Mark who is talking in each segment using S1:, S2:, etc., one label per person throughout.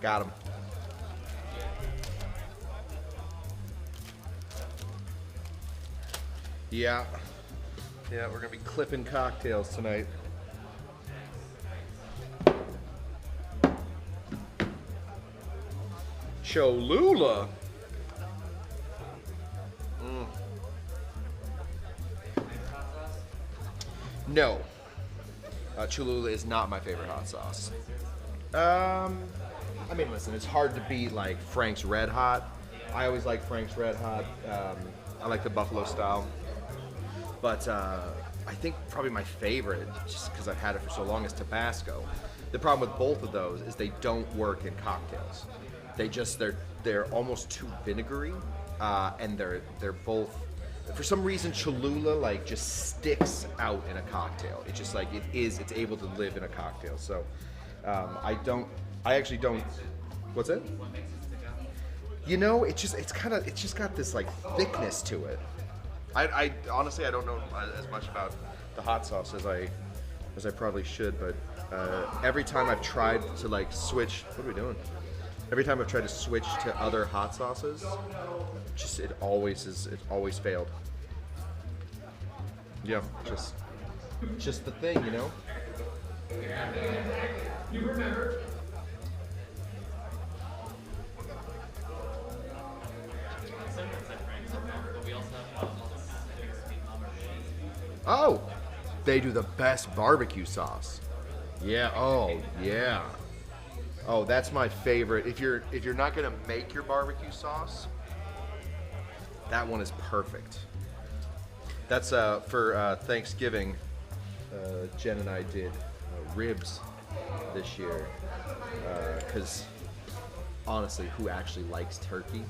S1: Got him. Yeah. Yeah, we're gonna be clipping cocktails tonight. Cholula. No. Cholula is not my favorite hot sauce. I mean, listen, it's hard to beat like Frank's Red Hot. I always like Frank's Red Hot. I like the Buffalo style. But I think probably my favorite, just because I've had it for so long, is Tabasco. The problem with both of those is they don't work in cocktails. They're almost too vinegary, and they're both. For some reason, Cholula like just sticks out in a cocktail. It's just like it's able to live in a cocktail. So I actually don't. What's it? You know, it's just got this like thickness to it. I honestly I don't know as much about the hot sauce as I probably should, but every time I've tried to like switch, what are we doing? Every time I've tried to switch to other hot sauces, it always failed. Yeah, just the thing, you know. You remember? Oh, they do the best barbecue sauce. Yeah. Oh, yeah. Oh, that's my favorite. If you're not gonna make your barbecue sauce, that one is perfect. That's for Thanksgiving. Jen and I did ribs this year because honestly, who actually likes turkey?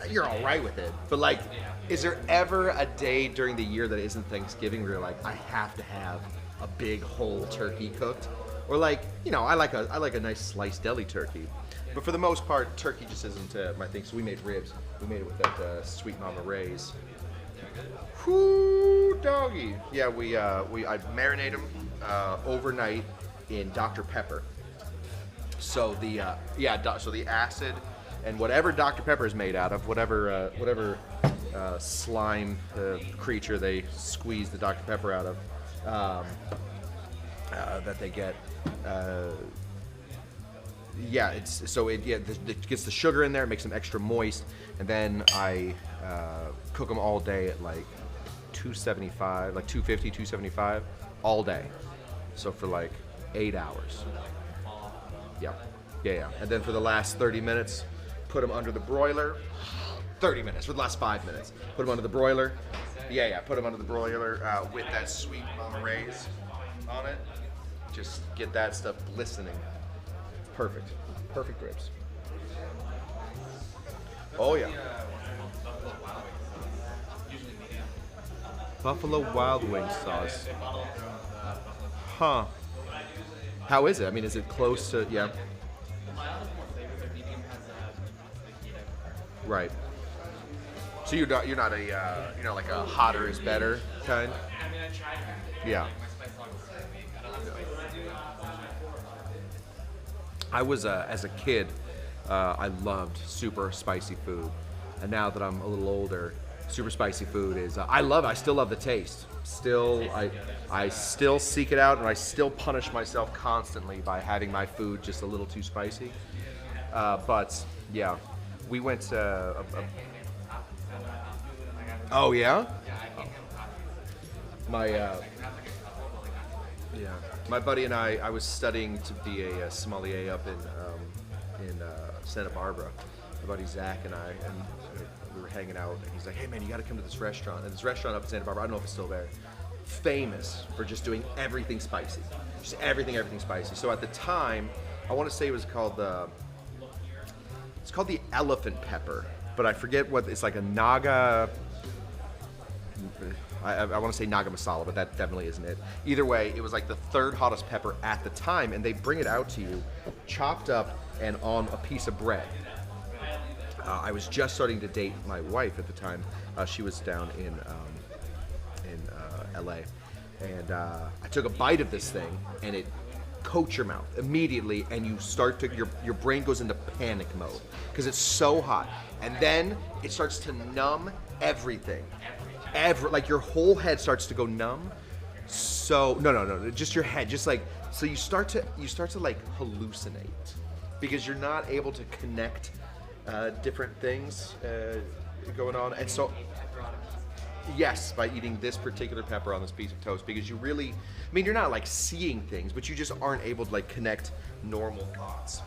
S1: You're all right with it, but like, is there ever a day during the year that isn't Thanksgiving where you're like, I have to have a big whole turkey cooked? Or like, you know, I like a nice sliced deli turkey, but for the most part, turkey just isn't my thing. So we made ribs. We made it with that Sweet Mama Ray's. Whoo, doggy! Yeah, I marinate them overnight in Dr. Pepper. So the so the acid and whatever Dr. Pepper is made out of, whatever slime creature they squeeze the Dr. Pepper out of, that they get. It gets the sugar in there, it makes them extra moist, and then I cook them all day at like 275, like 250, 275, all day. So for like 8 hours. Yeah. And then for the last 30 minutes, put them under the broiler. 30 minutes, for the last 5 minutes. Put them under the broiler. Put them under the broiler with that Sweet Mama Ray's on it. Just get that stuff glistening. Perfect. Perfect ribs. Oh yeah. Buffalo Wild Wings sauce. Huh. How is it? I mean, is it close to, yeah. Right. So you're not like a hotter is better kind? Yeah. I was, as a kid, I loved super spicy food. And now that I'm a little older, super spicy food is, I still love the taste. I still seek it out, and I still punish myself constantly by having my food just a little too spicy. But yeah, we went to, oh yeah? My buddy and I was studying to be a sommelier up in Santa Barbara. My buddy Zach and we were hanging out, and he's like, hey man, you gotta come to this restaurant. And this restaurant up in Santa Barbara, I don't know if it's still there, famous for just doing everything spicy. Just everything spicy. So at the time, I wanna say it was called it's called the elephant pepper, but I forget what, it's like a Naga, I want to say Naga masala, but that definitely isn't it. Either way, it was like the third hottest pepper at the time, and they bring it out to you, chopped up and on a piece of bread. I was just starting to date my wife at the time. She was down in LA, and I took a bite of this thing, and coat your mouth immediately, and you start to your brain goes into panic mode because it's so hot, and then it starts to numb everything, like your whole head starts to go numb. So no, just your head, just like so you start to like hallucinate because you're not able to connect different things going on, and so. Yes, by eating this particular pepper on this piece of toast, because you really, I mean, you're not like seeing things, but you just aren't able to like connect normal thoughts.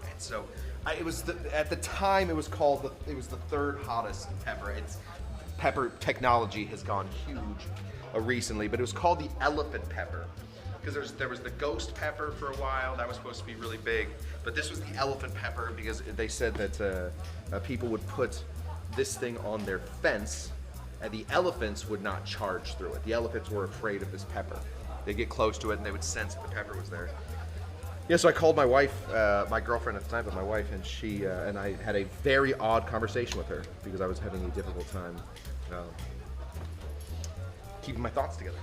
S1: And so, at the time it was called it was the third hottest pepper. It's pepper technology has gone huge recently, but it was called the elephant pepper because there was the ghost pepper for a while that was supposed to be really big, but this was the elephant pepper because they said that people would put this thing on their fence. And the elephants would not charge through it. The elephants were afraid of this pepper. They'd get close to it and they would sense that the pepper was there. Yeah, so I called my wife, my girlfriend at the time, but my wife, and she and I had a very odd conversation with her because I was having a difficult time keeping my thoughts together.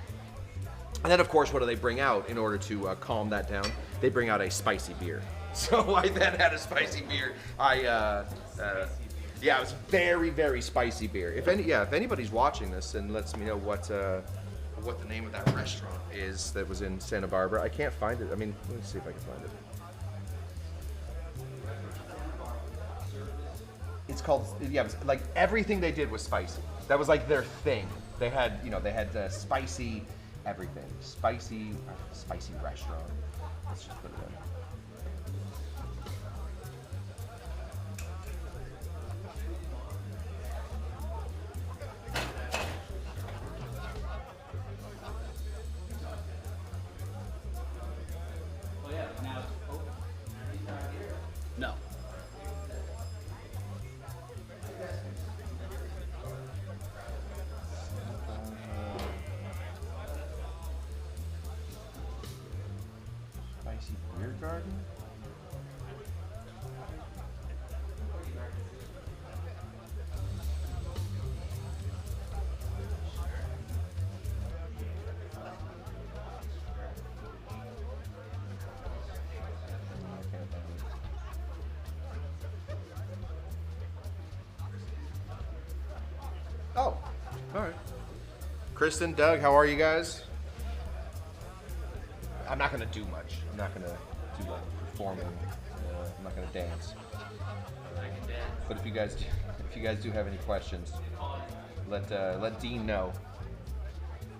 S1: And then, of course, what do they bring out in order to calm that down? They bring out a spicy beer. So I then had a spicy beer. Yeah, it was very, very spicy beer. If anybody's watching this and lets me know what the name of that restaurant is that was in Santa Barbara, I can't find it. I mean, let me see if I can find it. It's called, yeah, it was, like everything they did was spicy. That was like their thing. They had, spicy everything. Spicy restaurant. Let's just put it in.
S2: No.
S1: Spicy Beer Garden? Oh, all right. Kristen, Doug, how are you guys? I'm not gonna do much. I'm not gonna do like performing. I'm not gonna dance. But if you guys do have any questions, let Dean know.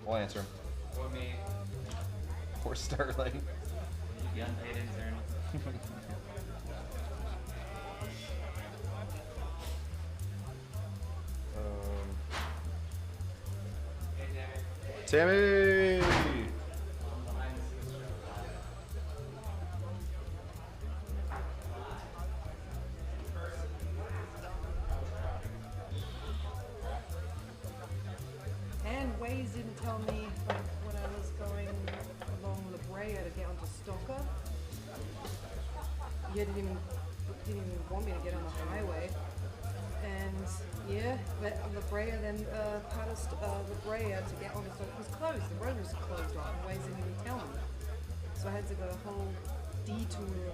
S1: We'll answer them.
S3: Or me.
S1: Or Sterling.
S3: The unpaid intern.
S1: Tamee!
S4: And Waze didn't tell me like when I was going along La Brea to get onto Stocker. He didn't even want me to get on the highway. And yeah, but La Brea then past La Brea to get on the Stocker was closed. The road was closed off. And Waze didn't even tell me. So I had to go a whole detour.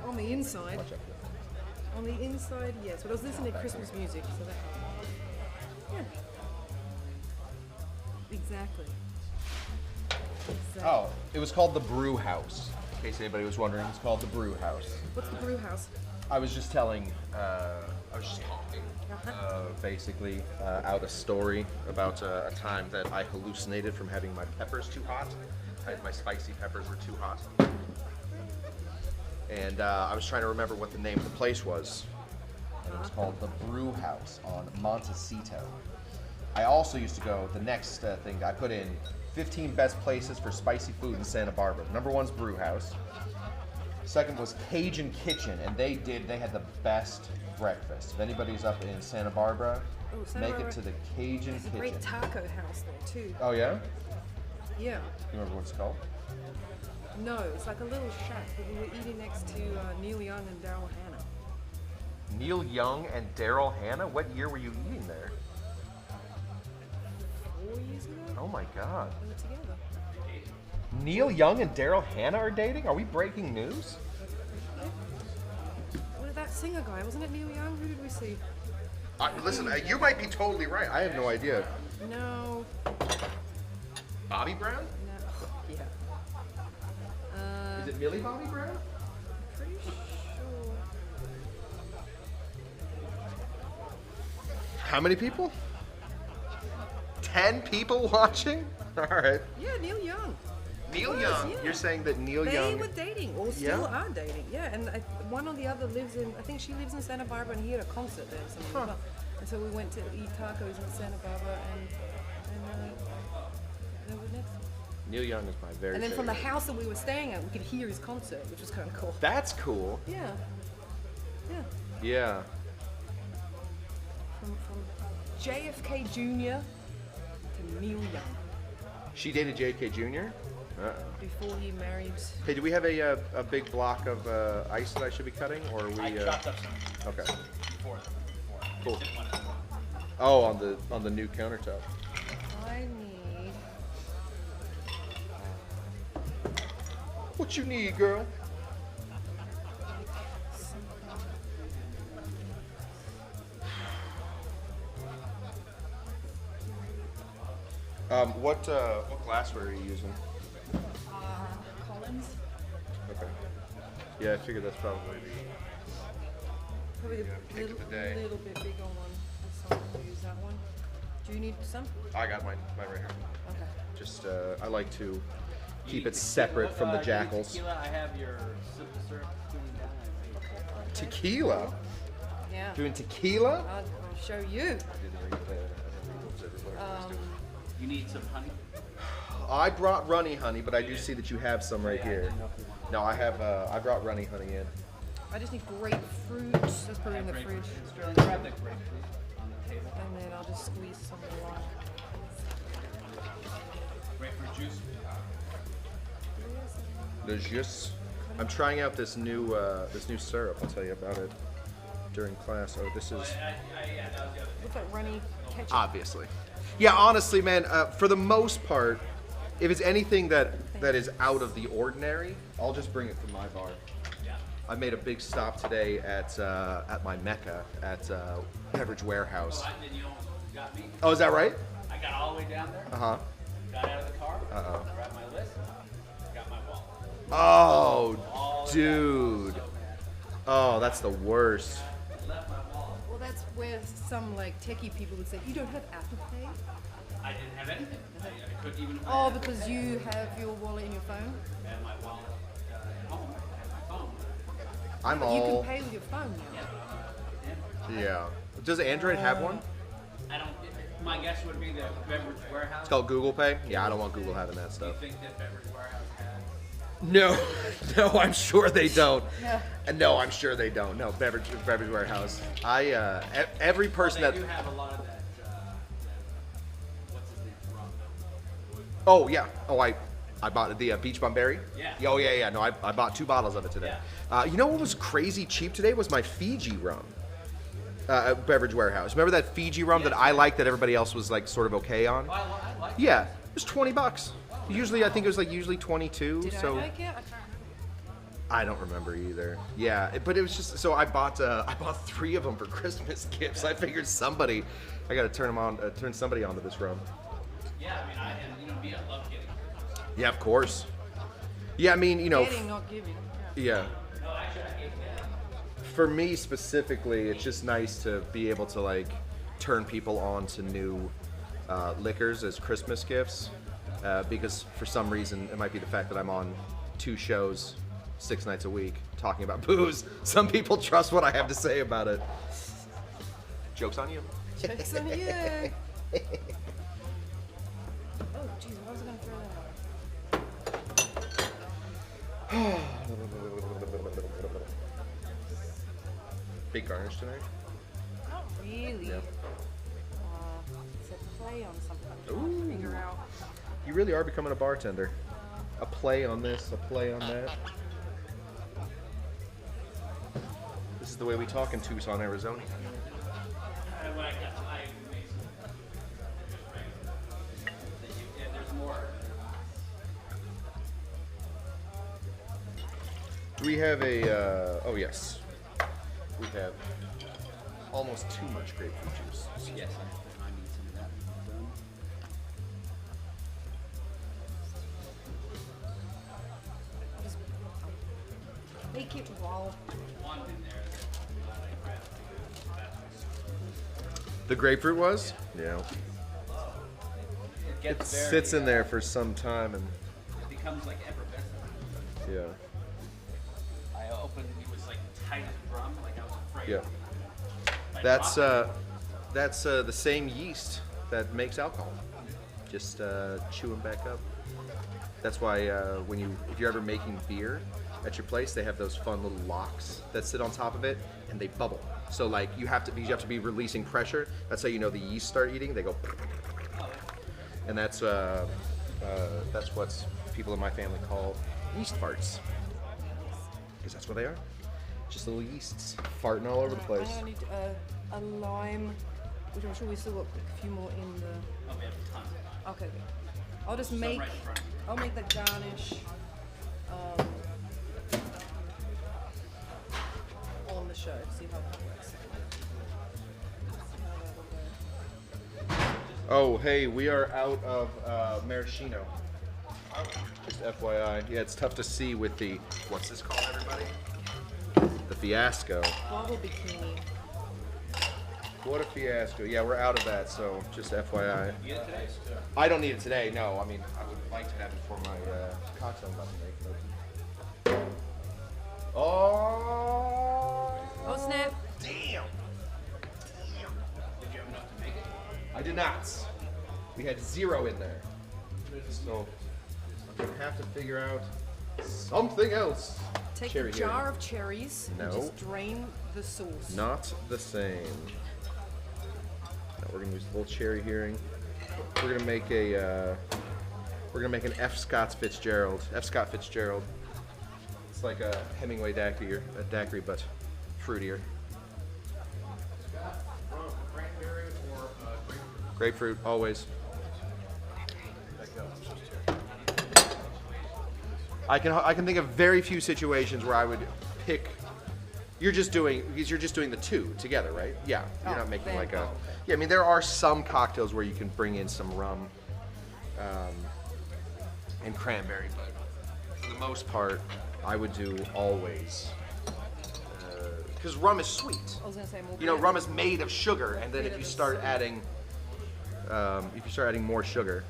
S4: On the inside. On the inside, yes. But I was listening to Christmas music, so that helped. Yeah. Exactly.
S1: Oh, it was called the Brew House. In case anybody was wondering, it's called the Brew House.
S4: What's the brew house?
S1: I was just talking, basically, out a story about a time that I hallucinated from having my peppers too hot. My spicy peppers were too hot. And I was trying to remember what the name of the place was. And it was called the Brew House on Montecito. I also used to go, the next thing I put in, 15 best places for spicy food in Santa Barbara. Number one's Brew House. Second was Cajun Kitchen, and they had the best breakfast. If anybody's up in Santa Barbara, make it to the Cajun
S4: There's
S1: Kitchen.
S4: a great taco house there too.
S1: Oh yeah?
S4: Yeah.
S1: You remember what it's called?
S4: No, it's like a little shack. But we were eating next to Neil Young and Daryl Hannah.
S1: Neil Young and Daryl Hannah? What year were you eating there?
S4: years ago.
S1: Oh my God.
S4: We were together.
S1: Neil Young and Daryl Hannah are dating? Are we breaking news?
S4: What did that singer guy? Wasn't it Neil Young? Who did we see?
S1: Listen, you might be totally right. I have no idea.
S4: No.
S1: Bobby Brown?
S4: No. Yeah.
S1: Is it Millie Bobby Brown?
S4: Pretty sure.
S1: How many people? 10 people watching? All right.
S4: Yeah, Neil Young.
S1: Neil
S4: Yes,
S1: Young.
S4: yeah.
S1: You're saying that Neil
S4: They
S1: Young.
S4: were dating, or still
S1: Yeah?
S4: are dating. Yeah, and one or the other lives in. I think she lives in Santa Barbara, and he had a concert there. Or something as well. And so we went to eat tacos in Santa Barbara, and they were next.
S1: Neil Young is my very.
S4: And then from the
S1: favorite.
S4: house that we were staying at, we could hear his concert, which was kind of cool.
S1: That's cool.
S4: Yeah. Yeah.
S1: Yeah.
S4: From JFK Jr. to Neil Young
S1: She dated J.K. Jr.
S4: before he married.
S1: Hey, do we have a big block of ice that I should be cutting, or are we?
S2: I chopped up some.
S1: Okay.
S2: Before.
S1: Cool.
S2: Didn't want to-
S1: Oh, on the new countertop.
S4: I need.
S1: What you need, girl? What glassware are you using?
S4: Collins.
S1: Okay. Yeah, I figured that's probably
S4: Probably
S1: pick
S4: a
S1: of the day.
S4: little bit bigger one. So I'll use that one. Do you need some?
S1: I got mine right here.
S4: Okay.
S1: Just I like to
S2: You
S1: keep
S2: need
S1: it separate from the
S2: you need
S1: jackals.
S2: Tequila, I have your simple syrup cooling down. I think.
S1: Tequila?
S4: Yeah.
S1: Doing tequila?
S4: I'll show you.
S1: I didn't read that.
S2: You need some honey?
S1: I brought Runny Hunny, but I do see that you have some right here. No, I have. I brought Runny Hunny in.
S4: I just need grapefruit. That's probably in the fridge.
S2: Sterling, grab the grapefruit on the table.
S4: And then I'll just squeeze some more.
S2: Grapefruit juice.
S1: The jus. I'm trying out this new syrup. I'll tell you about it during class. Oh, this is
S4: Looks like runny ketchup.
S1: obviously. Yeah, honestly, man. For the most part, if it's anything that is out of the ordinary, I'll just bring it from my bar. I made a big stop today at my mecca at Beverage Warehouse.
S2: Then you almost got me.
S1: Oh, is that right?
S2: I got all the way down there,
S1: Uh huh.
S2: got out of the car,
S1: Uh-oh.
S2: grabbed my list, got my wallet.
S1: Oh, dude.
S2: So mad.
S1: Oh, that's the worst.
S2: Left my wallet.
S4: Well, that's where some like techie people would say, you don't have Apple Pay?
S2: I didn't have anything. I couldn't even.
S4: Oh, because you have your wallet in your phone?
S2: I had my wallet at home. I had my phone.
S1: I'm
S4: But you
S1: all.
S4: can pay with your phone now.
S1: Yeah. Does Android have one?
S2: I don't. My guess would be the Beverage Warehouse.
S1: It's called Google Pay. Yeah, I don't want Google having that
S2: Do you
S1: stuff.
S2: think that Beverage Warehouse has?
S1: No, no, I'm sure they don't.
S4: Yeah.
S1: No, I'm sure they don't. No, Beverage Warehouse. Every person
S2: They
S1: that.
S2: do have a lot of that. What's his name? Rum.
S1: Oh yeah. Oh, I bought the Beach Bum Berry.
S2: Yeah.
S1: Oh yeah. No, I bought 2 bottles of it today. You know what was crazy cheap today was my Fiji rum. At Beverage Warehouse. Remember that Fiji rum that I liked that everybody else was like sort of okay on?
S2: Oh, I like
S1: Yeah, it was $20. Usually, I think it was like usually 22.
S4: Did
S1: so
S4: I like it? I can't remember.
S1: I don't remember either. Yeah, but it was just so I bought 3 of them for Christmas gifts. I figured I got to turn somebody onto this rum.
S2: Yeah, I mean, me, I love getting.
S1: Yeah, of course. Yeah, I mean,
S4: Getting, not giving. Yeah.
S1: yeah. For me specifically, it's just nice to be able to like turn people on to new liquors as Christmas gifts, because for some reason it might be the fact that I'm on 2 shows 6 nights a week talking about booze. Some people trust what I have to say about it. Joke's on you.
S4: Checks on you. Oh, jeez, what was I going to throw that out?
S1: Big garnish tonight.
S4: Not really.
S1: Yeah.
S4: It's a play on something. I'm
S1: Ooh.
S4: trying to figure out.
S1: You really are becoming a bartender. A play on this, a play on that. This is the way we talk in Tucson, Arizona. we have a, oh yes, we have almost too much grapefruit juice.
S2: Yes, I need some of that. Done.
S4: Just make it raw.
S1: The grapefruit was? Yeah.
S2: It
S1: It
S2: gets
S1: sits in there for some time and,
S2: It becomes like effervescent.
S1: yeah.
S2: I opened, it was like tight as drum, like I was afraid.
S1: Yeah.
S2: I
S1: That's
S2: dropped
S1: the same yeast that makes alcohol. Just chew them back up. That's why if you're ever making beer at your place, they have those fun little locks that sit on top of it and they bubble. So like you have to be releasing pressure. That's how you know the yeast start eating. They go, and that's what people in my family call yeast farts, because that's what they are. Just little yeasts farting all over the place.
S4: I need a lime, which I'm sure we still got a few more in the.
S2: Oh, we have tons of time.
S4: Okay, good. I'll just
S2: Some
S4: make.
S2: right in front of you.
S4: I'll make the garnish on the show. See how that works.
S1: Oh, hey, we are out of maraschino. Just FYI. Yeah, it's tough to see with the, what's this called, everybody? The fiasco.
S4: Bottle bikini.
S1: What a fiasco. Yeah, we're out of that, so just FYI.
S2: You get it today?
S1: I don't need it today, no. I mean, I would like to have it for my cocktail I'm about to make. But... Oh!
S4: Oh snap!
S1: Damn!
S2: Did you have enough to make it?
S1: I did not. We had 0 in there. So I'm gonna have to figure out something else.
S4: Take
S1: Cherry
S4: a jar
S1: here.
S4: of cherries and
S1: No.
S4: just drain the sauce.
S1: Not the same. No, we're gonna use the whole cherry hearing. We're gonna make an F. Scott Fitzgerald. It's like a Hemingway daiquiri, but fruitier.
S2: Cranberry or
S1: Grapefruit, always. I can think of very few situations where I would pick. You're just doing the two together, right? Yeah. You're
S4: Oh,
S1: not making
S4: then-
S1: like a.
S4: oh, okay.
S1: Yeah, I mean there are some cocktails where you can bring in some rum, and cranberry, but for the most part, I would do always. Because rum is sweet.
S4: I was gonna say more.
S1: You know,
S4: bread.
S1: rum is made of sugar, and then
S4: Bit
S1: if
S4: of
S1: you
S4: a
S1: start
S4: sweet.
S1: adding, more sugar.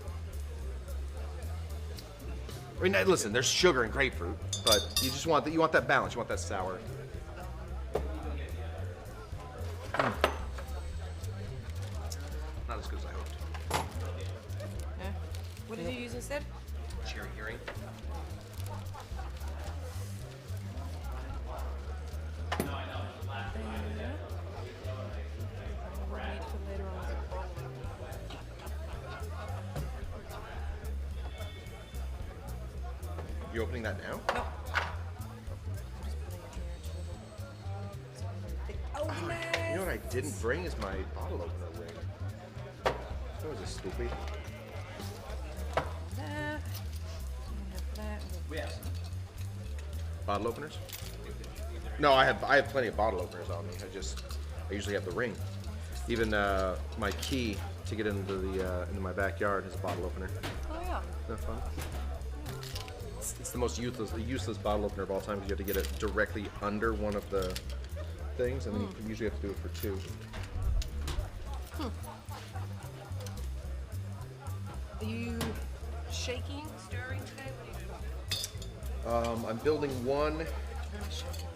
S1: I mean, listen, there's sugar in grapefruit, but you just want that balance. You want that sour. Not as good as I hoped.
S4: Yeah. What did you use instead?
S1: Cherry hearing. You opening that now?
S4: No. Oh, nice.
S1: You know what I didn't bring is my bottle opener ring. That was a stupid.
S4: That. That.
S2: We have some.
S1: Bottle openers? No, I have plenty of bottle openers on me. I usually have the ring. Even my key to get into my backyard is a bottle opener.
S4: Oh yeah.
S1: Isn't that fun? It's the most useless bottle opener of all time because you have to get it directly under one of the things, and then you usually have to do it for 2.
S4: Are you shaking, stirring today? What are you doing?
S1: I'm building one
S4: Very shaking.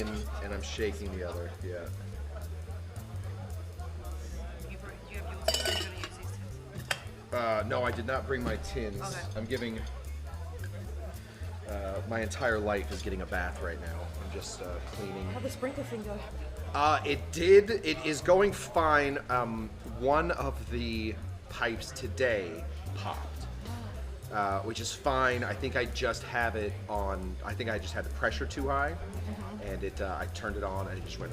S1: in, and I'm shaking the other. Yeah.
S4: You have yours. You're gonna use these tins.
S1: No, I did not bring my tins.
S4: Okay.
S1: I'm giving. My entire life is getting a bath right now. I'm just cleaning.
S4: How'd the sprinkler thing go?
S1: It is going fine. One of the pipes today popped, which is fine. I think I just have it on. I think I just had the pressure too high, and I turned it on and it just went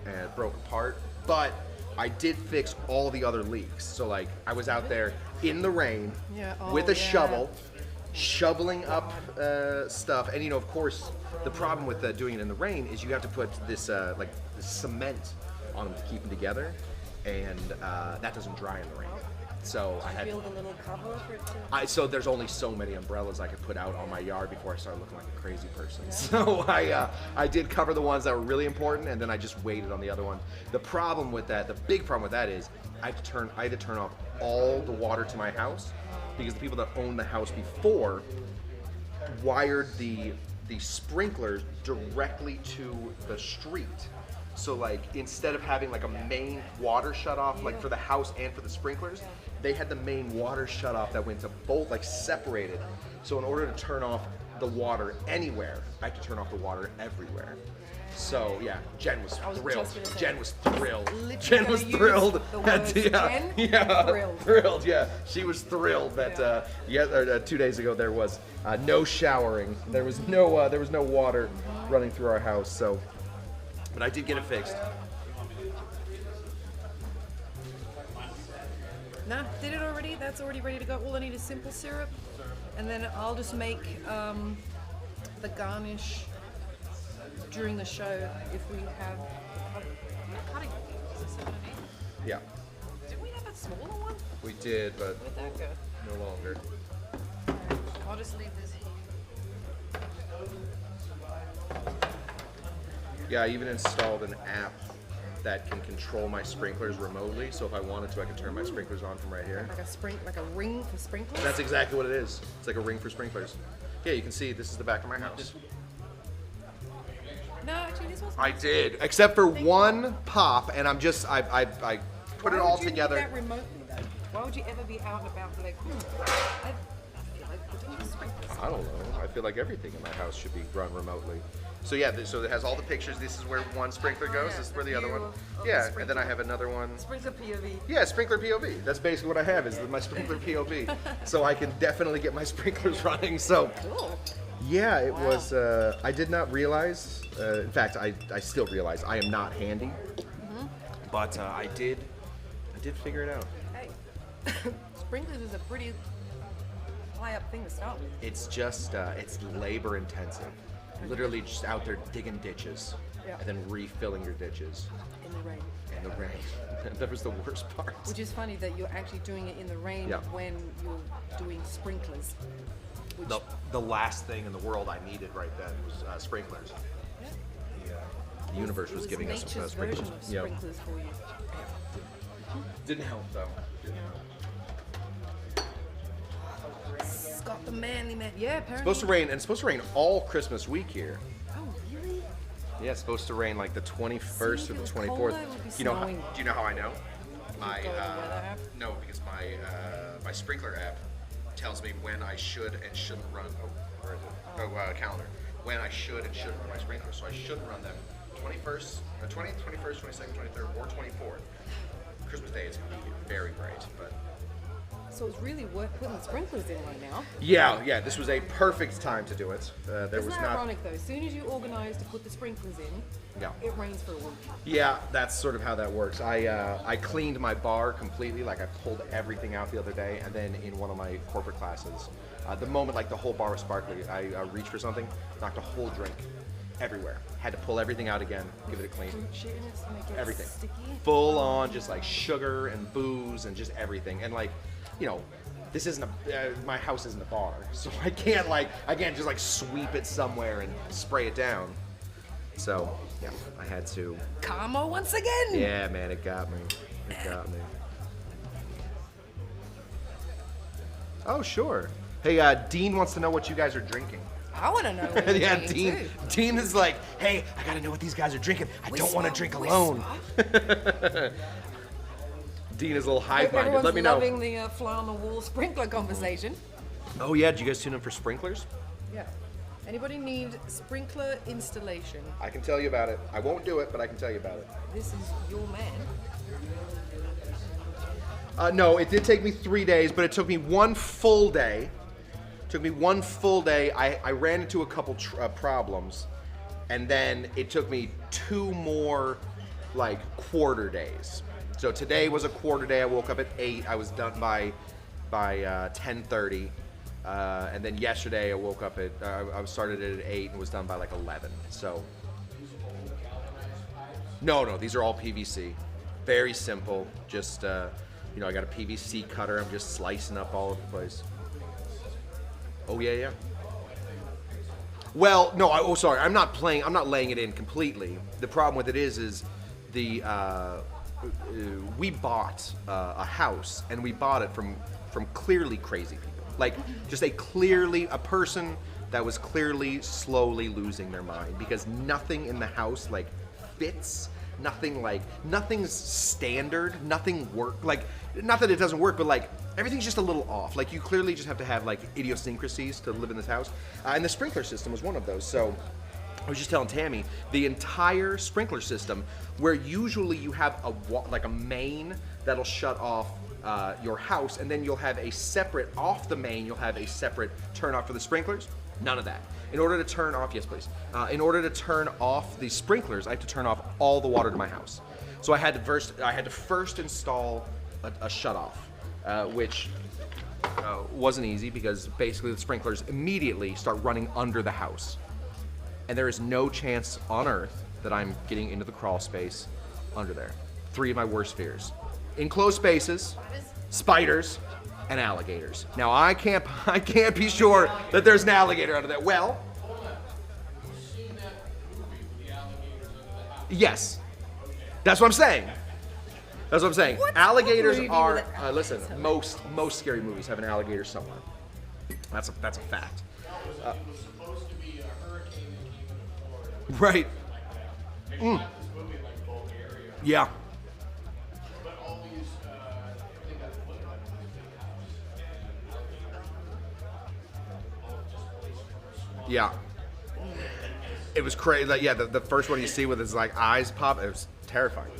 S1: and it broke apart. But I did fix all the other leaks. So like I was out there in the rain
S4: Yeah,
S1: with
S4: oh,
S1: a
S4: yeah.
S1: shovel, shoveling up stuff. And of course, the problem with doing it in the rain is you have to put this like this cement on them to keep them together, and that doesn't dry in the rain. So I had
S4: Build a little cover for it to...
S1: so there's only so many umbrellas I could put out on my yard before I started looking like a crazy person. So I did cover the ones that were really important, and then I just waited on the other one. The problem with that, the big problem with that is I had to turn off all the water to my house because the people that owned the house before wired the sprinklers directly to the street. So like instead of having like a main water shut off like for the house and for the sprinklers, they had the main water shut off that went to both, like separated. So in order to turn off the water anywhere, I had to turn off the water everywhere. So yeah, Jen was thrilled. Jen was thrilled. Jen was thrilled. Thrilled. Yeah, she was thrilled that 2 days ago there was no showering. There was no water running through our house. So, but I did get it fixed.
S4: Nah, did it already. That's already ready to go. All I need is simple syrup, and then I'll just make the garnish during the show if we have cutting.
S1: Yeah.
S4: Did we have a smaller one?
S1: We did, but
S4: Where'd that go?
S1: no longer.
S4: I'll just leave this here.
S1: Yeah, I even installed an app that can control my sprinklers remotely. So if I wanted to, I could turn my sprinklers on from right here.
S4: Like a ring for sprinklers?
S1: That's exactly what it is. It's like a ring for sprinklers. Yeah, you can see this is the back of my house.
S4: No, actually, this was.
S1: I did, except for one pop, and I put it all together.
S4: Why would you do that remotely, though? Why would you ever be out and about like, I feel like putting the sprinklers on?
S1: I don't know. I feel like everything in my house should be run remotely. So yeah, so it has all the pictures. This is where one sprinkler goes. This is where the other one. Yeah, and then I have another one.
S4: Sprinkler POV.
S1: Yeah, sprinkler POV. That's basically what I have is my sprinkler POV. So I can definitely get my sprinklers running. So
S4: Cool.
S1: yeah, it was. I did not realize. In fact, I still realize I am not handy. But I did figure it out.
S4: Hey, sprinklers is a pretty high up thing to start with.
S1: It's just it's labor intensive. Literally just out there digging ditches and then refilling your ditches
S4: In the rain.
S1: in the rain. That was the worst part.
S4: Which is funny that you're actually doing it in the rain when you're doing sprinklers. Which,
S1: The last thing in the world I needed right then was sprinklers. The universe was giving us
S4: nature's
S1: sprinklers.
S4: version of sprinklers for you.
S1: Didn't help though.
S4: It's got the manly man. Yeah, apparently.
S1: It's supposed to rain, and it's supposed to rain all Christmas week here.
S4: Oh, really?
S1: Yeah, it's supposed to rain like the 21st
S4: See,
S1: or
S4: if
S1: the
S4: it was
S1: 24th.
S4: colder, it would be
S1: Do you know how I know? My
S4: go to the weather app?
S1: no, because my sprinkler app tells me when I should and shouldn't run. Oh, where is it? Calendar. When I should and shouldn't run my sprinklers. So I should run them 21st, 20th, 21st, 22nd, 23rd, or 24th. Christmas Day is going to be very bright, but.
S4: So it's really worth putting the sprinklers in right now.
S1: Yeah, this was a perfect time to do it. There
S4: Isn't
S1: was
S4: that
S1: not.
S4: ironic though? As soon as you organize to put the sprinklers in, it rains for a week.
S1: Yeah, that's sort of how that works. I cleaned my bar completely. Like I pulled everything out the other day, and then in one of my corporate classes, the moment like the whole bar was sparkly, I reached for something, knocked a whole drink everywhere. Had to pull everything out again, give it a clean.
S4: Fruit shit in it to make it
S1: Everything.
S4: sticky.
S1: Full on, just like sugar and booze and just everything. And like, this isn't my house isn't a bar, so I can't just like sweep it somewhere and spray it down. So yeah, I had to.
S4: Karma once again.
S1: Yeah, man, it got me. It got me. Oh sure. Hey, Dean wants to know what you guys are drinking.
S4: I want to know. What
S1: Yeah,
S4: Dean.
S1: Dean is like, hey, I gotta know what these guys are drinking. I don't want to drink alone. Dean is a little hive-minded.
S4: Everyone's
S1: Let me know.
S4: loving the fly on the wall sprinkler conversation.
S1: Oh yeah, did you guys tune in for sprinklers?
S4: Yeah. Anybody need sprinkler installation?
S1: I can tell you about it. I won't do it, but I can tell you about it.
S4: This is your man.
S1: No, it did take me 3 days, but it took me one full day. I ran into a couple problems, and then it took me 2 more, quarter days. So today was a quarter day. I woke up at 8. I was done by 10:30. And then yesterday I woke up at, I started it at 8 and was done by like 11. So, no, these are all PVC. Very simple. Just, you know, I got a PVC cutter. I'm just slicing up all over the place. Oh, yeah. Well, no, sorry. I'm not laying it in completely. The problem with it is the, we bought a house, and we bought it from clearly crazy people. Like, just a person that was clearly slowly losing their mind, because nothing in the house, like, fits. Nothing's standard. Nothing like, not that it doesn't work, but like, everything's just a little off. Like, you clearly just have to have like idiosyncrasies to live in this house. And the sprinkler system was one of those. So I was just telling Tammy, the entire sprinkler system, where usually you have a main that'll shut off your house, and then you'll have a separate, off the main, you'll have a separate turn off for the sprinklers. None of that. In order to turn off, yes please, in order to turn off the sprinklers, I have to turn off all the water to my house. So I had to first install a shutoff, which wasn't easy, because basically the sprinklers immediately start running under the house. And there is no chance on earth that I'm getting into the crawl space under there. 3 of my worst fears. Enclosed spaces, spiders, and alligators. Now I can't be sure that there's an alligator under there. Well, yes, that's what I'm saying.
S4: What
S1: Alligators
S4: movie
S1: are.
S4: with alligators?
S1: Listen, most scary movies have an alligator somewhere. That's a fact.
S5: Supposed to be a hurricane that came into Florida.
S1: Right.
S5: They shot this movie in like Bulgaria.
S1: Yeah.
S5: But all these, they got footage of this big house. And alligators all just placed from a swamp.
S1: Yeah. It was crazy. Like, yeah, the first one you see with his like eyes pop, it was terrifying.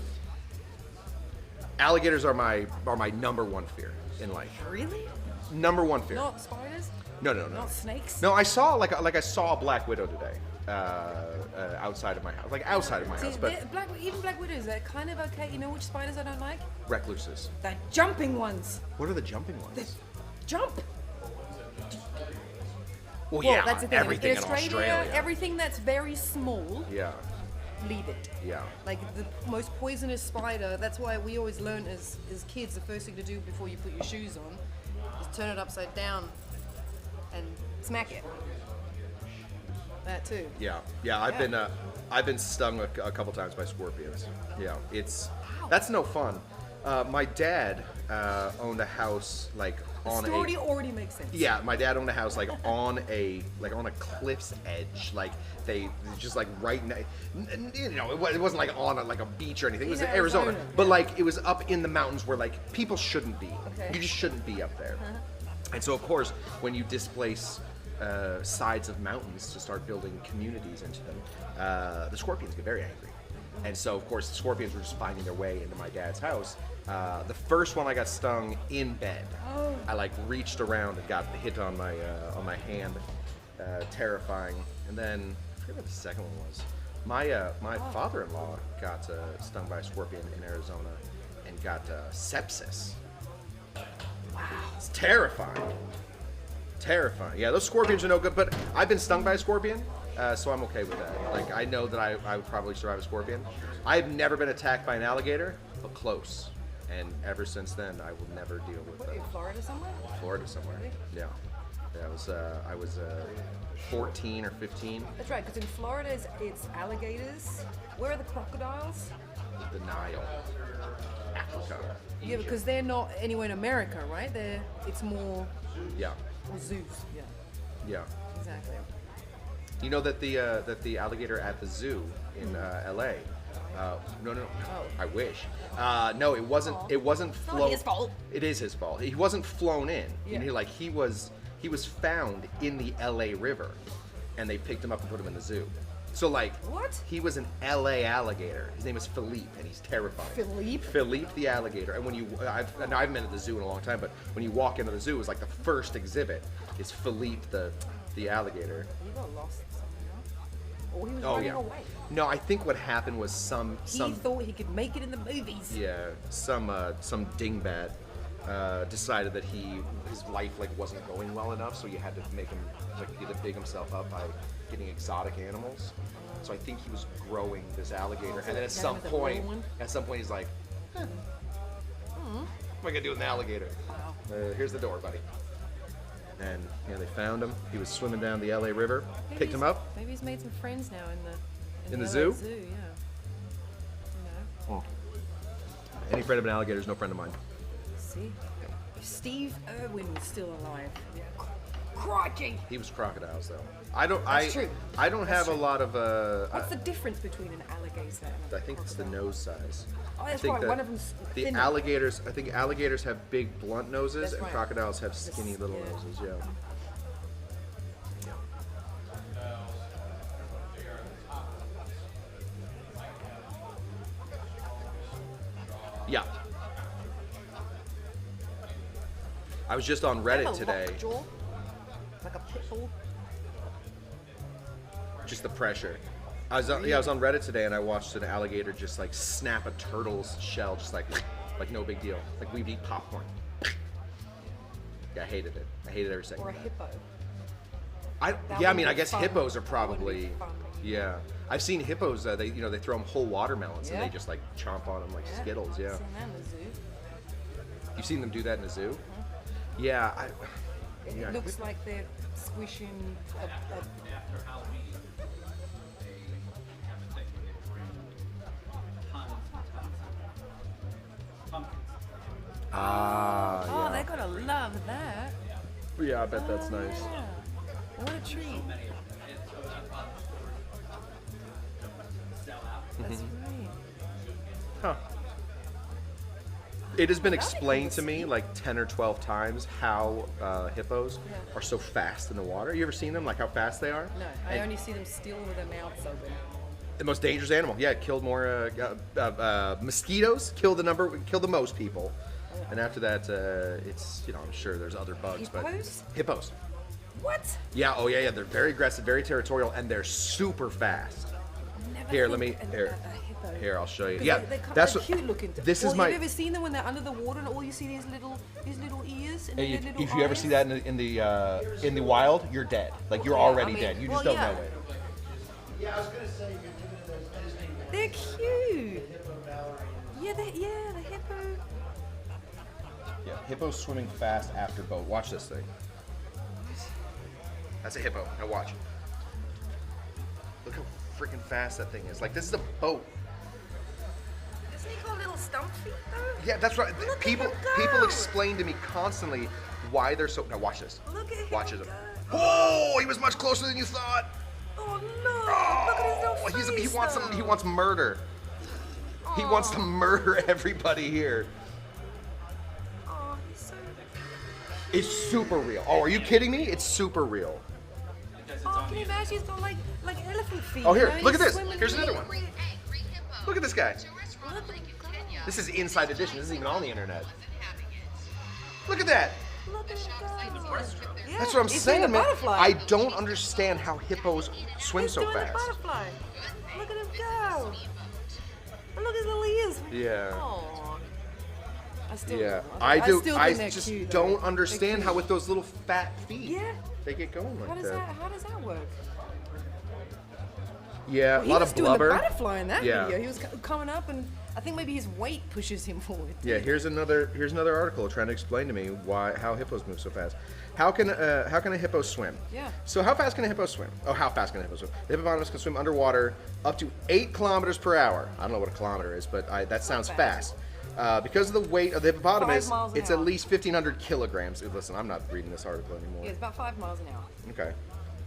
S1: Alligators are my number one fear in life.
S4: Really?
S1: Number one fear.
S4: Not spiders?
S1: No.
S4: Not snakes?
S1: No, I saw I saw a black widow today, outside of my house, like outside of my house, but
S4: Even black widows, they're kind of okay. You know which spiders I don't like?
S1: recluses.
S4: The jumping ones.
S1: What are the jumping ones?
S4: They jump.
S1: Well, yeah,
S4: that's the thing.
S1: everything in Australia.
S4: Everything that's very small,
S1: Yeah,
S4: leave it.
S1: yeah.
S4: Like the most poisonous spider, that's why we always learn as kids, the first thing to do before you put your shoes on is turn it upside down and smack it. That too.
S1: Yeah. I've been stung a couple times by scorpions. Yeah, that's no fun. My dad owned a house like on
S4: The story already makes sense.
S1: Yeah, my dad owned a house like on a cliff's edge. Like they just like right you know, it wasn't like on a beach or anything. It was in Arizona, but like it was up in the mountains where like people shouldn't be.
S4: Okay.
S1: You just shouldn't be up there. And so of course, when you displace sides of mountains to start building communities into them, the scorpions get very angry. And so of course the scorpions were just finding their way into my dad's house. The first one I got stung in bed.
S4: Oh.
S1: I like reached around and got hit on my hand, terrifying. And then I forget what the second one was. My father-in-law got stung by a scorpion in Arizona and got sepsis. Wow, it's terrifying. Terrifying. Yeah, those scorpions are no good. But I've been stung by a scorpion, so I'm okay with that. Like I know that I would probably survive a scorpion. I've never been attacked by an alligator, but close. And ever since then, I will never deal with
S4: What, in Florida somewhere?
S1: Florida somewhere.
S4: Really?
S1: Yeah. I was 14 or 15.
S4: That's right, because in Florida it's alligators. Where are the crocodiles?
S1: The Nile, Africa.
S4: Yeah,
S1: Egypt.
S4: because they're not anywhere in America, right? It's more
S1: Yeah,
S4: zoos. Yeah,
S1: yeah.
S4: exactly.
S1: You know that the alligator at the zoo in L.A. No.
S4: Oh.
S1: I wish. No, it wasn't.
S4: Aw.
S1: It wasn't
S4: It's not
S1: flown.
S4: his fault.
S1: It is his fault. He wasn't flown in.
S4: Yeah.
S1: You know, like he was found in the L.A. River, and they picked him up and put him in the zoo. So like,
S4: What?
S1: He was an L.A. alligator. His name is Philippe, and he's terrifying.
S4: Philippe?
S1: Philippe the alligator. And when I haven't been to the zoo in a long time, but when you walk into the zoo, it's like the first exhibit is Philippe the alligator.
S4: He got lost somehow. Or he was
S1: Oh
S4: running
S1: yeah.
S4: away.
S1: No, I think what happened was some
S4: He thought he could make it in the movies.
S1: yeah some dingbat decided that his life like wasn't going well enough, so you had to make him like he had to big himself up by getting exotic animals. So I think he was growing this alligator, and then at some point, he's like, what am I gonna do with an alligator? Here's the door, buddy. And they found him. He was swimming down the LA River, picked him up.
S4: Maybe he's made some friends now in
S1: the
S4: LA
S1: zoo?
S4: Zoo, yeah. You know.
S1: Any friend of an alligator is no friend of mine.
S4: See, if Steve Irwin was still alive. Crikey!
S1: He was crocodiles though.
S4: That's true.
S1: I don't have
S4: true.
S1: a lot of.
S4: What's the difference between an alligator and a
S1: I think it's the
S4: crocodile?
S1: nose size.
S4: Oh,
S1: I
S4: that's
S1: think
S4: right.
S1: that
S4: One of them's
S1: the
S4: thinner.
S1: alligators. I think alligators have big blunt noses,
S4: That's
S1: and
S4: right.
S1: crocodiles have skinny little
S4: yeah.
S1: noses. Yeah. Yeah. I was just on Reddit today.
S4: Lockjaw, like a pit bull.
S1: Just the pressure. I was on Reddit today and I watched an alligator just like snap a turtle's shell, just like no big deal. Like we'd eat popcorn. Yeah, I hated it. I hated every second.
S4: Or a
S1: of that.
S4: hippo.
S1: I
S4: That
S1: mean,
S4: would
S1: I
S4: be
S1: guess
S4: fun.
S1: hippos are
S4: That would
S1: probably.
S4: be fun.
S1: Yeah, I've seen hippos. They throw them whole watermelons and
S4: Yeah.
S1: they just like chomp on them like Skittles. Yeah,
S4: I've seen that in the zoo.
S1: you've seen them do that in a zoo.
S4: Mm-hmm.
S1: Yeah,
S4: It looks like they're squishing a
S2: After Halloween, they have a thing where they bring tons and tons of pumpkins.
S4: Oh, they're gonna love that.
S1: yeah. I bet that's nice.
S4: Yeah. What a treat. That's right.
S1: Huh. It has been
S4: That'd be
S1: explained
S4: cool
S1: to
S4: to
S1: me
S4: see.
S1: like 10 or 12 times how hippos
S4: Yeah.
S1: are so fast in the water. You ever seen them? Like how fast they are?
S4: No, I
S1: And
S4: only see them still with their mouths open.
S1: the most dangerous animal. Yeah, it killed more mosquitoes. Killed the most people. And after that, it's I'm sure there's other bugs,
S4: Hippos?
S1: but hippos.
S4: What?
S1: Yeah. Oh yeah. They're very aggressive, very territorial, and they're super fast.
S4: Never
S1: Here,
S4: think
S1: let me-
S4: a
S1: here.
S4: hippo.
S1: Here, I'll show you.
S4: 'Cause
S1: Yeah,
S4: they're
S1: what-
S4: cute looking.
S1: This is
S4: Have
S1: my.
S4: you ever seen them when they're under the water and all you see these little ears and
S1: Hey,
S4: their little
S1: if you ever
S4: eyes?
S1: see that in the wild, you're dead. Like you're
S4: Yeah,
S1: already
S4: I mean,
S1: dead. You
S4: well,
S1: just don't
S4: yeah.
S1: know it.
S5: Yeah, I was gonna say you're doing those Disney
S4: They're cute.
S5: hippo ballerinas.
S4: Yeah, the hippo.
S1: Yeah, hippos swimming fast after boat. Watch this thing. That's a hippo. Now watch. Look how freaking fast that thing is. Like this is a boat.
S4: Doesn't he got little stump feet though?
S1: Yeah, that's right.
S4: Look at
S1: People
S4: him go.
S1: people explain to me constantly why they're so. Now watch this.
S4: Look at him
S1: Watch it.
S4: go.
S1: Oh, he was much closer than you thought.
S4: Oh no! Look at his
S1: Oh,
S4: little face.
S1: he wants
S4: though.
S1: he wants murder. He wants to murder everybody here.
S4: Oh, he's so.
S1: It's super real. Oh, are you kidding me? It's super real.
S4: Oh, can you imagine? He's got like elephant feet.
S1: Oh, here,
S4: you know?
S1: look at
S4: He's
S1: this.
S4: swimming
S1: Here's
S4: in
S1: another
S4: the-
S1: one. Look at this guy. This is Inside Edition. This isn't even on the internet. Look at that.
S4: Look at him go. Yeah,
S1: That's what I'm
S4: he's
S1: saying,
S4: doing the
S1: man.
S4: butterfly.
S1: I don't understand how hippos swim
S4: He's
S1: so
S4: doing
S1: fast.
S4: the butterfly. Look at him go. And look at his little ears.
S1: Yeah.
S4: Aw. I still
S1: Yeah,
S4: love them.
S1: I do.
S4: Still
S1: I
S4: think they're
S1: just
S4: cute, though.
S1: don't understand
S4: They're
S1: how
S4: cute.
S1: with those little fat feet,
S4: Yeah.
S1: they get going
S4: How
S1: like
S4: does
S1: that.
S4: How does that work?
S1: Yeah, a
S4: He
S1: lot
S4: was
S1: of
S4: doing
S1: blubber.
S4: the butterfly in that
S1: Yeah.
S4: video. He was coming up, and I think maybe his weight pushes him forward.
S1: Yeah, here's another article trying to explain to me how hippos move so fast. How can a hippo swim?
S4: Yeah.
S1: So how fast can a hippo swim? Oh, how fast can a hippo swim? The hippopotamus can swim underwater up to 8 kilometers per hour. I don't know what a kilometer is, but that sounds fast. Because of the weight of the hippopotamus,
S4: 5 miles an
S1: it's
S4: hour.
S1: at least 1,500 kilograms. Listen, I'm not reading this article anymore.
S4: Yeah, it's about 5 miles an hour.
S1: Okay.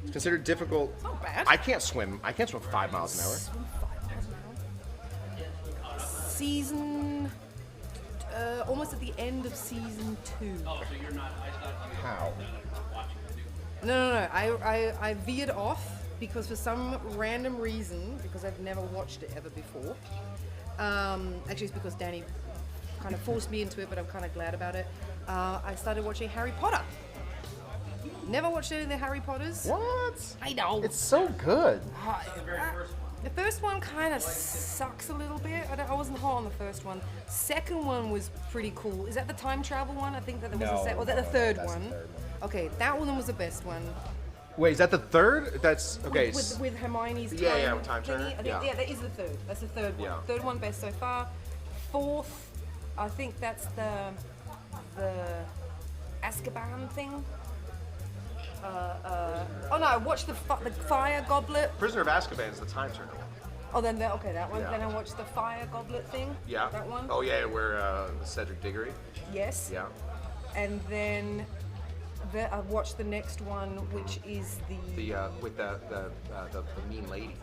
S1: It's considered difficult.
S4: It's not bad.
S1: I can't swim 5 miles an hour.
S4: Swim 5 miles an hour. Season, almost at the end of season 2.
S2: Oh, so you're not, I thought you
S1: How?
S2: were watching the new one.
S4: No. I veered off because for some random reason, because I've never watched it ever before. Actually, it's because Danny kind of forced me into it, but I'm kind of glad about it. I started watching Harry Potter. Never watched any of the Harry Potters.
S1: What?
S4: I know.
S1: It's so good.
S2: The very first one.
S4: The first one kind of sucks a little bit. I wasn't hot on the first one. Second one was pretty cool. Is that the time travel one? I think that there was a second. Was that the third
S1: that's
S4: one?
S1: the third one.
S4: Okay, that one was the best one.
S1: Wait, is that the third? That's okay.
S4: With Hermione's time.
S1: Yeah, with time turner.
S4: thingy. I think,
S1: Yeah.
S4: yeah, that is the third. That's the third one.
S1: Yeah.
S4: Third one best so far. Fourth, I think that's the Azkaban thing. Oh no, I watched the Fire Goblet.
S1: Prisoner of Azkaban is the time turner one.
S4: Oh, then okay, that one.
S1: Yeah.
S4: Then I watched the Fire Goblet thing.
S1: Yeah.
S4: That one.
S1: Oh yeah, where Cedric Diggory.
S4: Yes.
S1: Yeah.
S4: And then I watched the next one, which is
S1: The with the mean lady.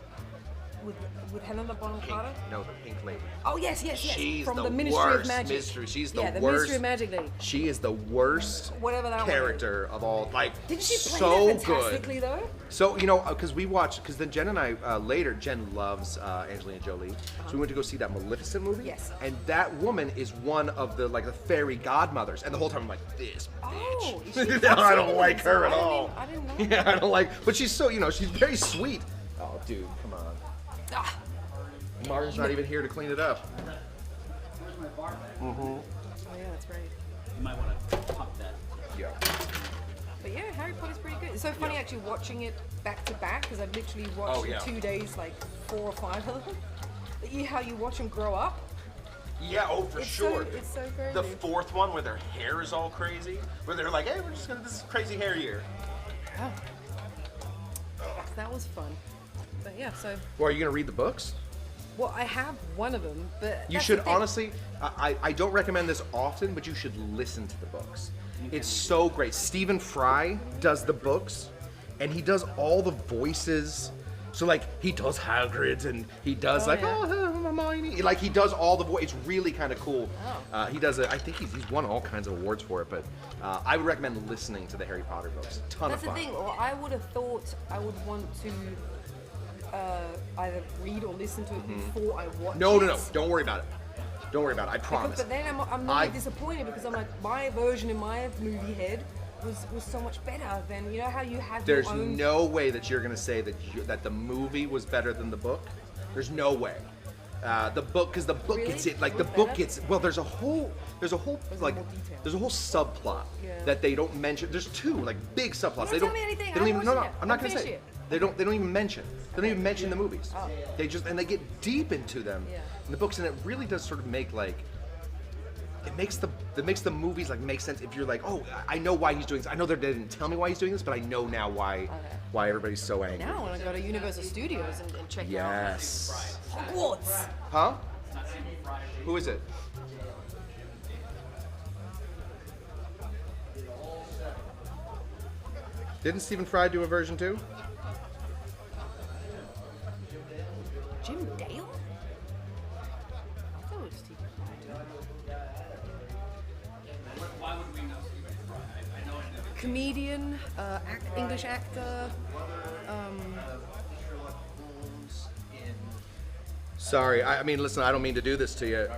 S4: with Helena Bonham
S1: Pink.
S4: Carter.
S1: No, the pink lady.
S4: Oh yes.
S1: She's
S4: From
S1: the
S4: the Ministry of
S1: worst
S4: Magic.
S1: mystery. She's the
S4: yeah, the
S1: worst.
S4: Ministry of Magic lady.
S1: She is the worst
S4: Whatever that one
S1: character of all. Like,
S4: Didn't she play
S1: so
S4: that fantastically
S1: good.
S4: though?
S1: So because we watched, because then Jen and I later, Jen loves Angelina Jolie, so we went to go see that Maleficent movie.
S4: Yes.
S1: And that woman is one of the fairy godmothers, and the whole time I'm like, this
S4: Oh,
S1: bitch.
S4: is she
S1: I don't
S4: fascinating?
S1: like her at
S4: I didn't
S1: all.
S4: even- I didn't know.
S1: Yeah, I don't like. But she's so she's very sweet. Oh, dude, come on.
S4: Ah,
S1: Martin's not even here to clean it up.
S2: Where's my bar bag?
S4: oh yeah, that's right.
S2: You might want to pump that.
S1: Yeah.
S4: But yeah, Harry Potter's pretty good. It's so funny actually watching it back to back because I've literally watched
S1: Oh, yeah.
S4: in 2 days like 4 or 5 of them. But you how you watch them grow up.
S1: Yeah, oh, for
S4: It's
S1: sure.
S4: So, it's so crazy.
S1: The fourth one where their hair is all crazy, where they're like, hey, we're just gonna this is crazy hair year.
S4: Yeah. That was fun. But yeah, so
S1: Well, are you gonna read the books?
S4: well, I have one of them, but
S1: You
S4: that's
S1: should
S4: the thing.
S1: honestly. I don't recommend this often, but you should listen to the books. It's so great. Stephen Fry does the books, and he does all the voices. So like he does Hagrid, and he does
S4: Oh, yeah.
S1: Hermione. Like he does all the voice. It's really kind of cool.
S4: Oh.
S1: He does it. I think he's won all kinds of awards for it. But I would recommend listening to the Harry Potter books. Ton
S4: That's
S1: of
S4: the
S1: fun.
S4: thing. Well, I would have thought I would want to either read or listen to it before I watch
S1: No,
S4: it.
S1: no, no. Don't worry about it. Don't worry about it. I promise.
S4: But then I'm
S1: I-
S4: really disappointed because I'm like, my version in my movie head was so much better than, you know how you have
S1: There's
S4: your own...
S1: no way that you're gonna say that the movie was better than the book. There's no way. The book, because the book
S4: Really?
S1: gets it. Like
S4: It
S1: the
S4: was
S1: book
S4: better?
S1: gets. Well, there's a whole
S4: There's
S1: like
S4: more detail.
S1: there's a whole subplot
S4: Yeah.
S1: that they don't mention. There's two like big subplots.
S4: Don't
S1: they
S4: tell
S1: don't.
S4: me anything.
S1: They don't
S4: I
S1: even. No, no.
S4: watched it.
S1: I'm not
S4: I'll
S1: gonna say.
S4: finish it.
S1: They don't even mention. They don't even mention the movies.
S4: Oh.
S1: They get deep into them
S4: Yeah.
S1: in the books, and it really does sort of make like. It makes the movies like make sense if you're like, oh, I know why he's doing this. I know they didn't tell me why he's doing this, but I know now why everybody's so angry.
S4: Now I want to go to Universal Studios and check
S1: Yes.
S4: out Hogwarts.
S1: Huh? Who is it? Didn't Stephen Fry do a version too?
S4: Jim Dale? I thought it was Stephen Fry.
S2: Why would we know Stephen Fry? I know him.
S4: Comedian, English actor.
S1: Sorry, I mean, listen, I don't mean to do this to you.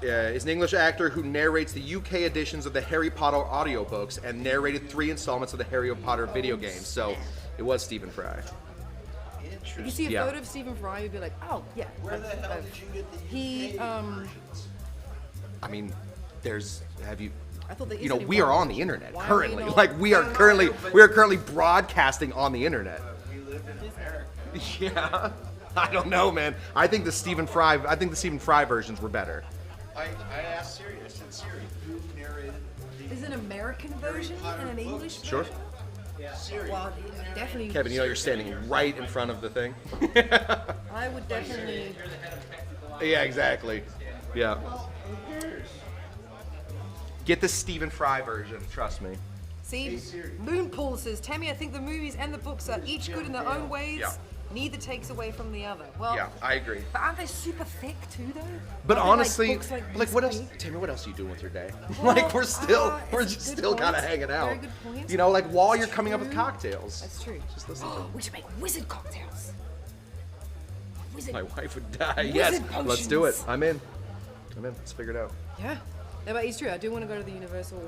S1: Is an English actor who narrates the UK editions of the Harry Potter audiobooks and narrated 3 installments of the Harry Potter video games. So it was Stephen Fry.
S4: If you see a
S1: Yeah.
S4: photo of Stephen Fry, you'd be like, oh, yeah.
S5: Where the hell did you get the
S4: He,
S1: I mean, have you?
S4: I thought there
S1: You know,
S4: isn't
S1: we are
S4: one.
S1: on the internet
S4: Why are we
S1: currently.
S4: not-
S1: Like we are currently broadcasting on the internet.
S5: We live in America.
S1: Yeah. I don't know, man. I think the Stephen Fry versions were better.
S5: I asked Siri, I said, Siri, who narrated the
S4: There's an American version and an English
S1: Sure.
S4: version?
S5: Siri?
S4: Well, definitely.
S1: Kevin, you know you're standing right in front of the thing.
S4: I would definitely.
S1: Yeah, exactly. Yeah. Get the Stephen Fry version, trust me.
S4: See, Moonpool says, Tammy, I think the movies and the books are each good in their own ways.
S1: Yeah.
S4: Neither takes away from the other. Well,
S1: Yeah, I agree.
S4: but aren't they super thick too, though?
S1: But
S4: Aren't they,
S1: honestly,
S4: books
S1: like
S4: this
S1: what else?
S4: big?
S1: Tammy, what else are you doing with your day?
S4: Well,
S1: like we're
S4: it's
S1: just
S4: good
S1: still kind of
S4: point.
S1: hanging out.
S4: Very good point.
S1: You know, like while
S4: That's
S1: you're coming up with
S4: true.
S1: cocktails.
S4: That's true.
S1: Just listen to them.
S4: We should make wizard cocktails. Wizard.
S1: My wife would die.
S4: Wizard
S1: Yes, let's do it.
S4: potions.
S1: I'm in. Let's figure it out.
S4: Yeah. No, but it's true. I do want to go to the Universal.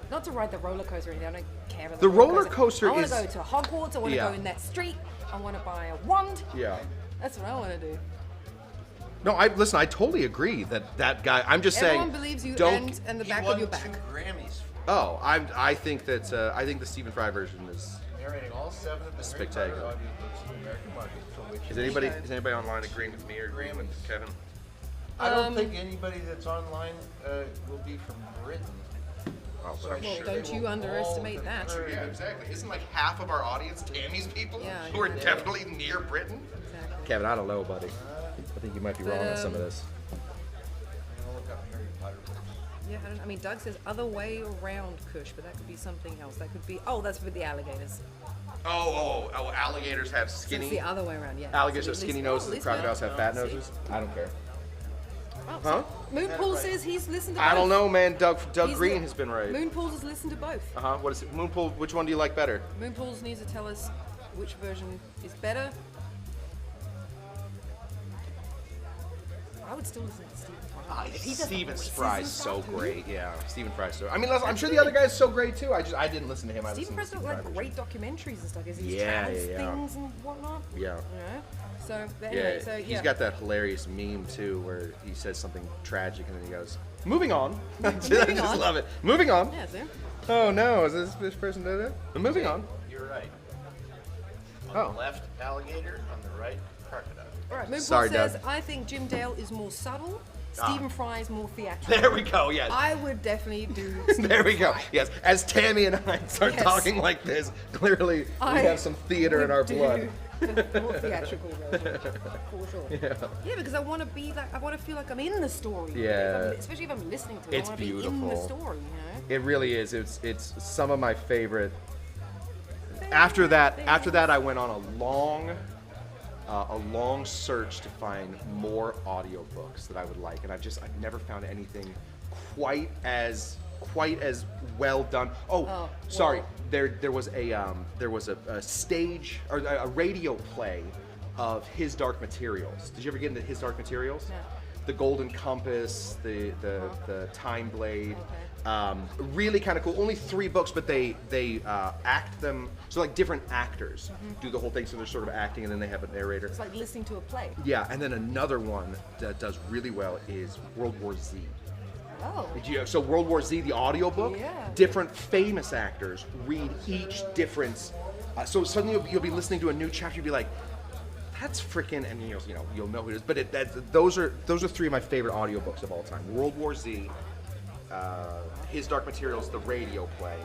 S4: Not to ride the roller coaster or anything. I don't care about
S1: The
S4: roller
S1: roller coaster
S4: I want
S1: is-
S4: to go to Hogwarts. I want to
S1: Yeah.
S4: go in that street. I want to buy a wand.
S1: Yeah.
S4: That's what I want to do.
S1: No, listen. I totally agree that guy. I'm just
S4: Everyone
S1: saying.
S4: believes you
S1: don't.
S4: and the
S5: He
S4: back
S5: won
S4: of your
S5: 2
S4: back.
S5: Grammys.
S1: Oh, I think that I think the Stephen Fry version is.
S5: Narrating all 7 of the
S1: Spectacular.
S5: Harry Potter audiobooks in the American market, for which
S1: Is anybody online agreeing with me or agreeing with Kevin?
S5: I don't think anybody that's online will be from Britain.
S1: Oh,
S5: So
S1: but
S5: I'm
S1: I'm
S5: sure
S4: don't
S5: they
S4: you
S5: will
S4: underestimate
S5: all
S4: that.
S5: concur.
S1: Yeah, exactly. Isn't like half of our audience Tammy's people
S4: Yeah,
S1: who are
S4: yeah.
S1: definitely near Britain?
S4: Exactly.
S1: Kevin, I don't know, buddy. I think you might be
S4: But,
S1: wrong on some of this.
S5: I'll look up Harry Potter books.
S4: Yeah, I mean, Doug says other way around Kush, but that could be something else. That could be, that's with the alligators.
S1: Oh, alligators have
S4: So
S1: skinny.
S4: it's the other way around, yeah.
S1: Alligators
S4: So
S1: have
S4: at
S1: skinny
S4: least-
S1: noses
S4: at
S1: and
S4: least
S1: crocodiles
S4: now-
S1: have fat
S4: see?
S1: noses. I don't care.
S4: Oh,
S1: Huh?
S4: so Moonpool says he's listened to
S1: I
S4: both.
S1: don't know, man. Doug
S4: He's
S1: Green
S4: li-
S1: has been right.
S4: Moonpool has listened to both.
S1: What is it? Moonpool, which one do you like better?
S4: Moonpools needs to tell us which version is better. I would still listen to Stephen Fry. If he does the
S1: Stephen
S4: voices
S1: Fry's
S4: and
S1: so
S4: stuff,
S1: great. Yeah, Stephen Fry's so. I mean, listen, I'm sure the other guy's so great too. I didn't listen to him. I
S4: Stephen
S1: listened to
S4: Fry's got
S1: Stephen
S4: like
S1: Fry
S4: great documentaries and stuff. His
S1: Yeah,
S4: travels
S1: yeah, yeah.
S4: things and whatnot.
S1: Yeah.
S4: You know? So, but
S1: Yeah,
S4: anyway, so
S1: he's got that hilarious meme too, where he says something tragic and then he goes, "Moving on." I just
S4: on.
S1: love it. Moving on.
S4: Yeah, so.
S1: Oh no, is this person did it? Moving on.
S5: You're right. On
S1: Oh.
S5: the left, alligator. On the right, crocodile.
S4: All right, Moonpool
S1: Sorry,
S4: says,
S1: Doug.
S4: I think Jim Dale is more subtle.
S1: Ah.
S4: Stephen Fry is more theatrical.
S1: There we go. Yes.
S4: I would definitely do.
S1: There we go. Yes. As Tammy and I start
S4: Yes.
S1: talking like this, clearly we
S4: I
S1: have some theater in
S4: would
S1: our
S4: do
S1: blood.
S4: the more theatrical version, for sure. Yeah, because I want to be like, I want to feel like I'm in the story.
S1: Yeah.
S4: Especially if I'm listening to it,
S1: It's
S4: I want to be in the
S1: beautiful.
S4: story. You know.
S1: It really is. It's some of my favorite. After that, I went on a long search to find more audiobooks that I would like, and I've never found anything quite as well done. Oh, sorry.
S4: well.
S1: There was a stage or a radio play of His Dark Materials. Did you ever get into His Dark Materials?
S4: No.
S1: The Golden Compass, the Time Blade.
S4: Okay.
S1: Really kind of cool. Only 3 books, but they act them. So like different actors do the whole thing. So they're sort of acting, and then they have a narrator.
S4: It's like listening to a play.
S1: Yeah, and then another one that does really well is World War Z.
S4: Oh.
S1: So World War Z, the audiobook,
S4: Yeah.
S1: different famous actors read each different. So suddenly you'll be listening to a new chapter, you'll be like, "That's freaking," and you'll know who it is. But those are 3 of my favorite audiobooks of all time: World War Z, His Dark Materials, the radio play,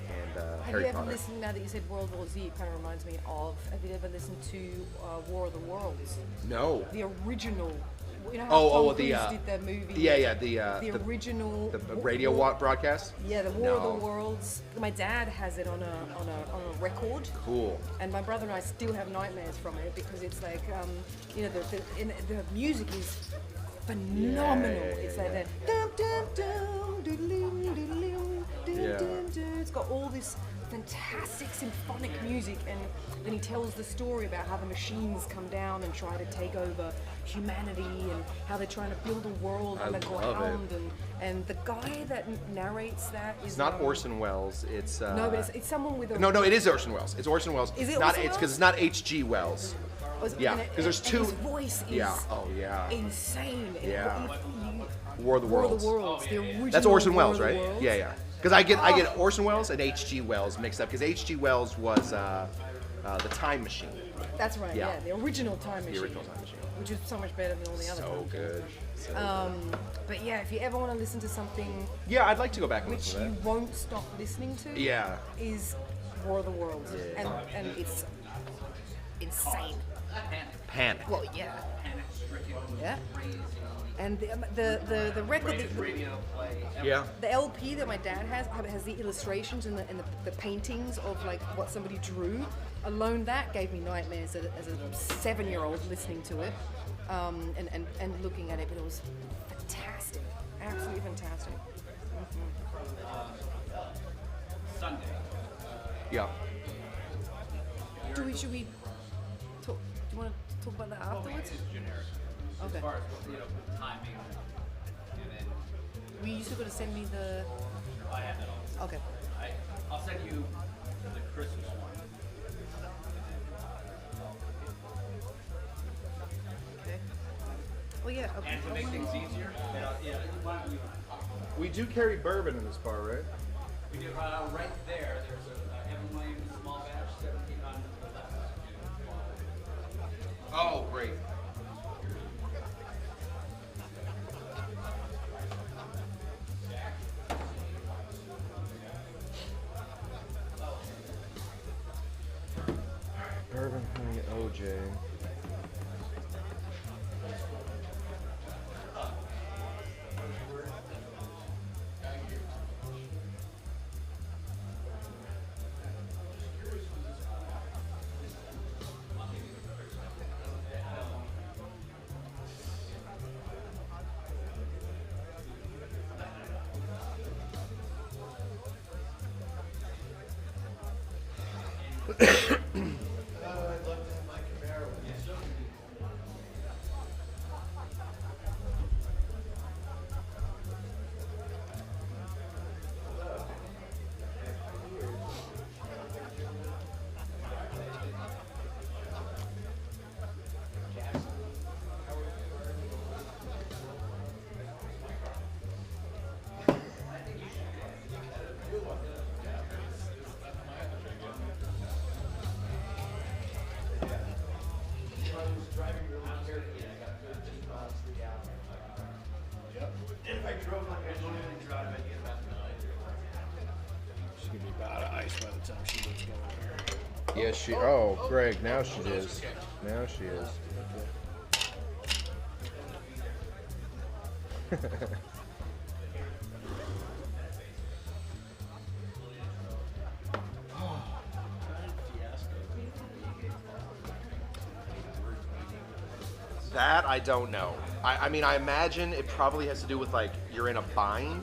S1: and
S4: Have
S1: Harry
S4: you ever
S1: Potter.
S4: listened, now that you said World War Z, it kind of reminds me of, have you ever listened to War of the Worlds?
S1: No.
S4: The original, you know how
S1: Oh,
S4: Tom
S1: the,
S4: Cruise did their movie?
S1: Yeah,
S4: The original.
S1: the radio broadcast.
S4: Yeah, the War of
S1: No.
S4: the Worlds. My dad has it on a record.
S1: Cool.
S4: And my brother and I still have nightmares from it because it's like, the music is phenomenal.
S1: Yeah,
S4: It's
S1: yeah,
S4: like that. Dum, dum, dum, doodle-oo, doodle-oo, dum,
S1: Yeah.
S4: dum, dum. It's got all this fantastic symphonic music, and then he tells the story about how the machines come down and try to take over humanity, and how they're trying to build a world
S1: I
S4: on the
S1: love
S4: ground. And the guy that narrates that is
S1: It's not Orson Welles. It's
S4: No, but it's someone with a
S1: No, it is Orson Welles. It's Orson Welles.
S4: Is it
S1: not
S4: Orson
S1: it's because
S4: Welles?
S1: it's not H.G. Wells. Yeah,
S4: and
S1: 'cause there's
S4: and
S1: two-
S4: His voice is
S1: Yeah. Oh yeah.
S4: insane.
S1: Yeah.
S4: If
S1: War of the
S4: War of
S1: Worlds.
S4: the Worlds, the original.
S1: That's Orson
S4: War
S1: Welles,
S4: of the
S1: right?
S4: Worlds.
S1: Yeah. Because I get
S4: Oh.
S1: Orson Welles and H.G. Wells mixed up because H.G. Wells was the Time Machine.
S4: That's right.
S1: Yeah.
S4: Yeah, the original Time Machine.
S1: The original Time Machine.
S4: Which is so much better than all the other
S1: So
S4: ones.
S1: good. So good.
S4: But yeah, if you ever want to listen to something
S1: Yeah, I'd like to go back and
S4: which
S1: listen to
S4: you
S1: that.
S4: won't stop listening to,
S1: Yeah.
S4: is War of the Worlds,
S1: Yeah.
S4: and it's insane.
S1: Panic.
S4: Well, yeah. Yeah. And the record,
S1: Yeah.
S4: the LP that my dad has the illustrations and the paintings of like what somebody drew. Alone that gave me nightmares as a 7-year-old listening to it, and looking at it. But it was fantastic, absolutely fantastic.
S2: Sunday.
S1: Yeah.
S4: Should we talk? Do you want to talk about that afterwards?
S2: It's generic.
S4: Okay.
S2: As far as timing, and then
S4: We you still got to send me the.
S2: I have it all.
S4: Okay.
S2: I'll send you the Christmas one.
S4: Yeah.
S2: And to make things easier, yeah, why don't you-
S1: We do carry bourbon in this bar, right?
S2: we do right there. There's a Evan Williams small batch, 1700 to the left.
S1: Oh, great. Bourbon Honey OJ.
S5: And if I drove like I normally drive, I'd get about 9.
S6: She's gonna be about out of ice by the time she gets going.
S1: Yes, she. Oh, Greg, now she is. Now she is. That I don't know. I mean, I imagine it probably has to do with like you're in a bind,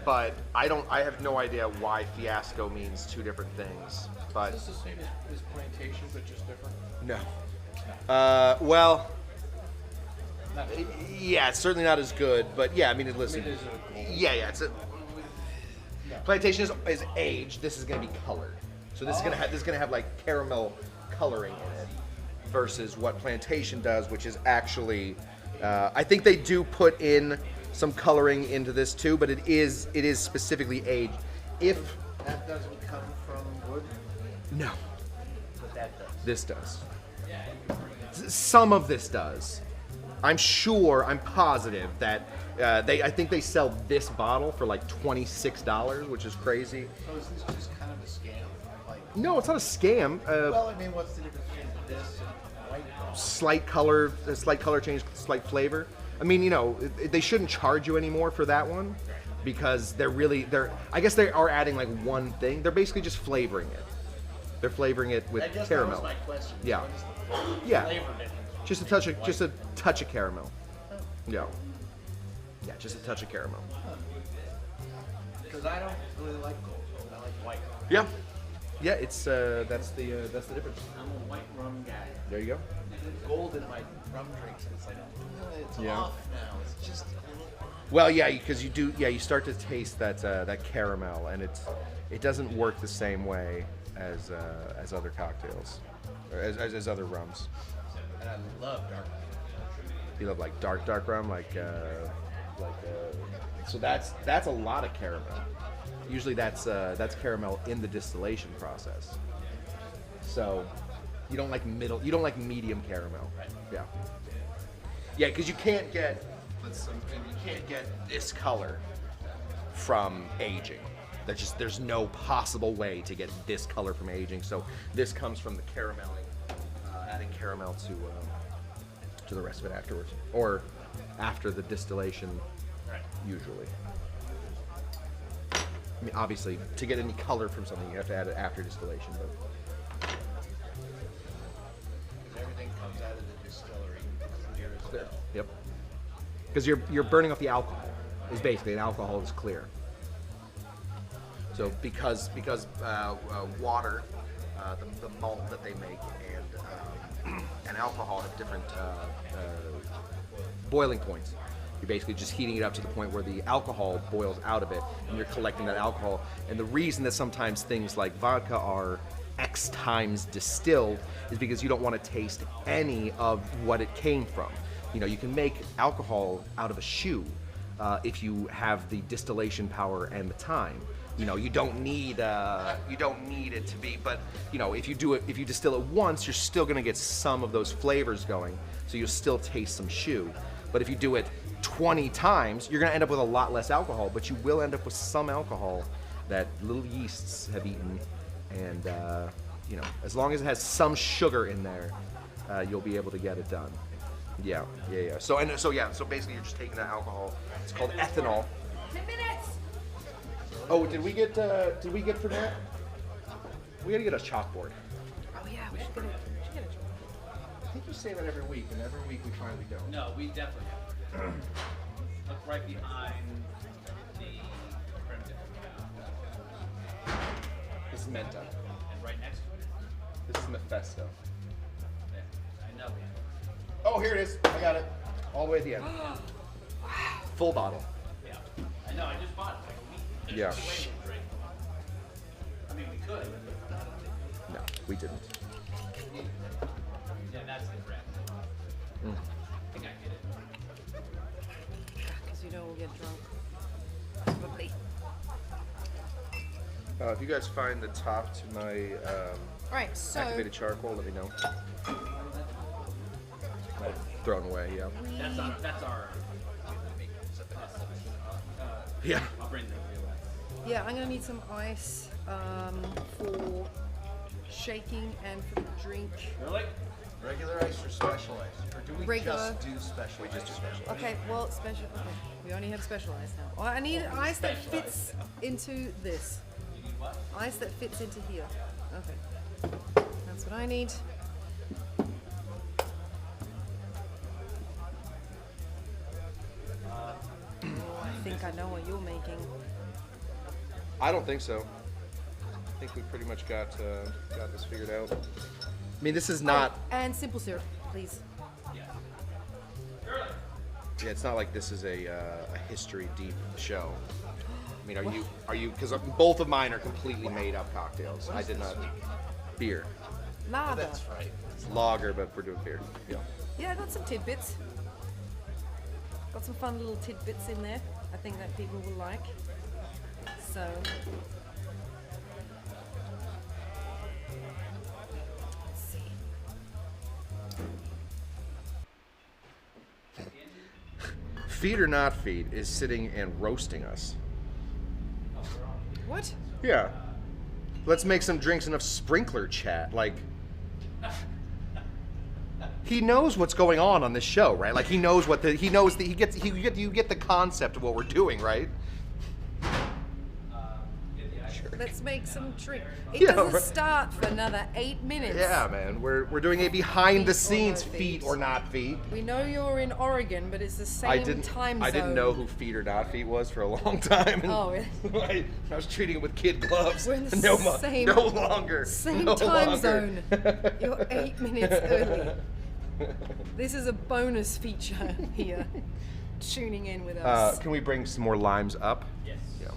S1: but I have no idea why fiasco means two different things. But
S6: Is this the same as plantation, but just different?
S1: no. Well,
S6: Not
S1: yeah, it's certainly not as good, but yeah, I mean, listen.
S6: it is
S1: Yeah, it's a plantation is aged. This is going to be colored, so this is going to have like caramel coloring in it, versus what plantation does, which is actually, I think they do put in some coloring into this too, but it is specifically aged. If
S6: That doesn't come from wood,
S1: no,
S6: but that does.
S1: this does. Some of this does. I'm positive that I think they sell this bottle for like $26, which is crazy.
S6: So is this just kind of a scam? Like,
S1: No, it's not a scam.
S6: well, I mean, what's the difference between this and white rum?
S1: Slight color change, slight flavor. I mean, you know, they shouldn't charge you anymore for that one because I guess they are adding like one thing. They're basically just flavoring it. They're flavoring it with
S6: I guess
S1: caramel.
S6: that was my question.
S1: Yeah.
S6: What is the
S1: Yeah.
S6: flavor difference
S1: Just a
S6: between
S1: touch of
S6: white-
S1: caramel. Yeah. Yeah, just a touch of caramel.
S6: Because I don't really like gold. I like white.
S1: Yeah. Yeah, it's that's the difference.
S6: I'm a white rum guy.
S1: There you go.
S6: Gold in my rum drinks, and it's like, it's
S1: Yeah.
S6: off now. It's just a little off.
S1: Well, yeah, because you start to taste that caramel, and it doesn't work the same way as other cocktails, or as other rums.
S6: And I love dark.
S1: You love like dark rum, so that's a lot of caramel. Usually that's caramel in the distillation process. So you don't like medium caramel.
S6: Right.
S1: Yeah. Yeah, because you can't get this color from aging. There's no possible way to get this color from aging. So this comes from the caramelling, adding caramel to the rest of it afterwards, or after the distillation,
S6: Right.
S1: usually. I mean, obviously, to get any color from something, you have to add it after distillation. But
S6: Because everything comes out of the distillery clear as
S1: clear.
S6: hell.
S1: Yep. Because you're burning off the alcohol. Is basically, and alcohol is clear. So because water, the malt that they make, and alcohol have different boiling points. You're basically just heating it up to the point where the alcohol boils out of it, and you're collecting that alcohol. And the reason that sometimes things like vodka are X times distilled is because you don't want to taste any of what it came from. You know, you can make alcohol out of a shoe if you have the distillation power and the time. You know, you don't need it to be, but you know, if you distill it once, you're still gonna get some of those flavors going, so you'll still taste some shoe. But if you do it 20 times, you're gonna end up with a lot less alcohol, but you will end up with some alcohol that little yeasts have eaten, and you know, as long as it has some sugar in there, you'll be able to get it done. Yeah. So basically, you're just taking that alcohol. It's called ethanol.
S4: 10 minutes.
S1: Oh, did we get for that? We gotta get a chalkboard.
S4: Oh yeah, we should get a
S1: I think you say that every week, and every week we finally don't.
S2: No, we definitely have. Look right behind the primitive.
S1: This is Menta.
S2: And right next to it.
S1: This is Mephisto.
S2: Yeah, I know we have.
S1: Oh, here it is. I got it. All the way at the end. Full bottle.
S2: Yeah. I know, I just bought it like a week. There's
S1: Yeah.
S2: no way we'll drink. I mean, we could.
S1: No, we didn't.
S2: Yeah, that's the brand. I think I get it.
S4: Because you know we'll get drunk. Probably.
S1: If you guys find the top to my
S4: Alright, so
S1: activated charcoal, let me know. I've thrown away, yeah.
S2: That's our
S1: Yeah.
S2: I'll bring the real one.
S4: yeah, I'm gonna need some ice for shaking and for the drink.
S2: Really?
S6: Regular ice or special ice? Or do we
S4: Regular.
S6: just do special ice?
S1: We just do special.
S4: Okay, well, special. Okay, we only have special ice now. Well, I need ice that fits into this.
S2: You need what?
S4: Ice that fits into here. Okay, that's what I need. I think I know what you're making.
S1: I don't think so. I think we pretty much got this figured out. I mean, this is not.
S4: And simple syrup, please.
S1: Yeah, it's not like this is a history deep show. I mean, are you? Because both of mine are completely made up cocktails. I did not. Beer.
S4: Lada.
S6: That's right.
S1: It's lager, but we're doing beer. Yeah.
S4: Yeah, I got some tidbits. Got some fun little tidbits in there. I think that people will like. So. Let's see.
S1: Feed or not feed is sitting and roasting us.
S4: What?
S1: Yeah. Let's make some drinks enough sprinkler chat. Like, he knows what's going on this show, right? Like, you get the concept of what we're doing, right?
S4: Let's make some drink. It
S1: Yeah,
S4: doesn't
S1: right.
S4: start for another 8 minutes.
S1: Yeah, man. We're doing a behind the
S4: Feed or
S1: scenes
S4: no
S1: feed
S4: feed.
S1: or not feed.
S4: We know you're in Oregon, but it's the same time zone.
S1: I didn't know who feed or not feed was for a long time. And
S4: Oh, really?
S1: I was treating it with kid gloves.
S4: We're in the
S1: no longer.
S4: Same
S1: no
S4: time
S1: longer.
S4: zone. You're 8 minutes early. This is a bonus feature here. Tuning in with us.
S1: Can we bring some more limes up?
S2: Yes.
S1: Yeah.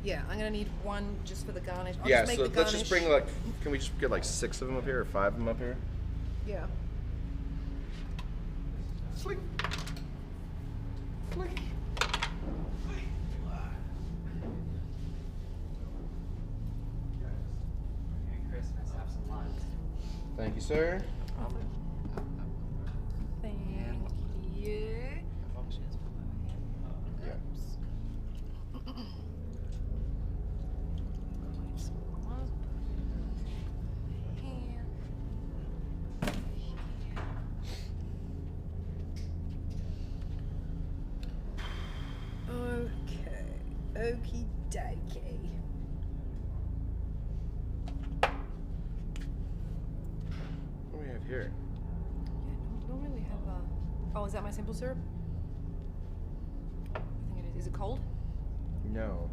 S4: Yeah, I'm gonna need one just for the garnish. I'll
S1: Yeah,
S4: just make
S1: so
S4: the
S1: let's
S4: garnish.
S1: just bring can we just get 6 of them up here or 5 of them up here?
S4: Yeah.
S1: Flick. Flick.
S3: Merry Christmas. Have some lunch.
S1: Thank you, sir.
S4: Thank you.
S1: Yeah.
S4: Okay. Okie dokie.
S1: What do we have here?
S4: Yeah, normally we have oh, is that my simple syrup? I think it is. Is it cold?
S1: No.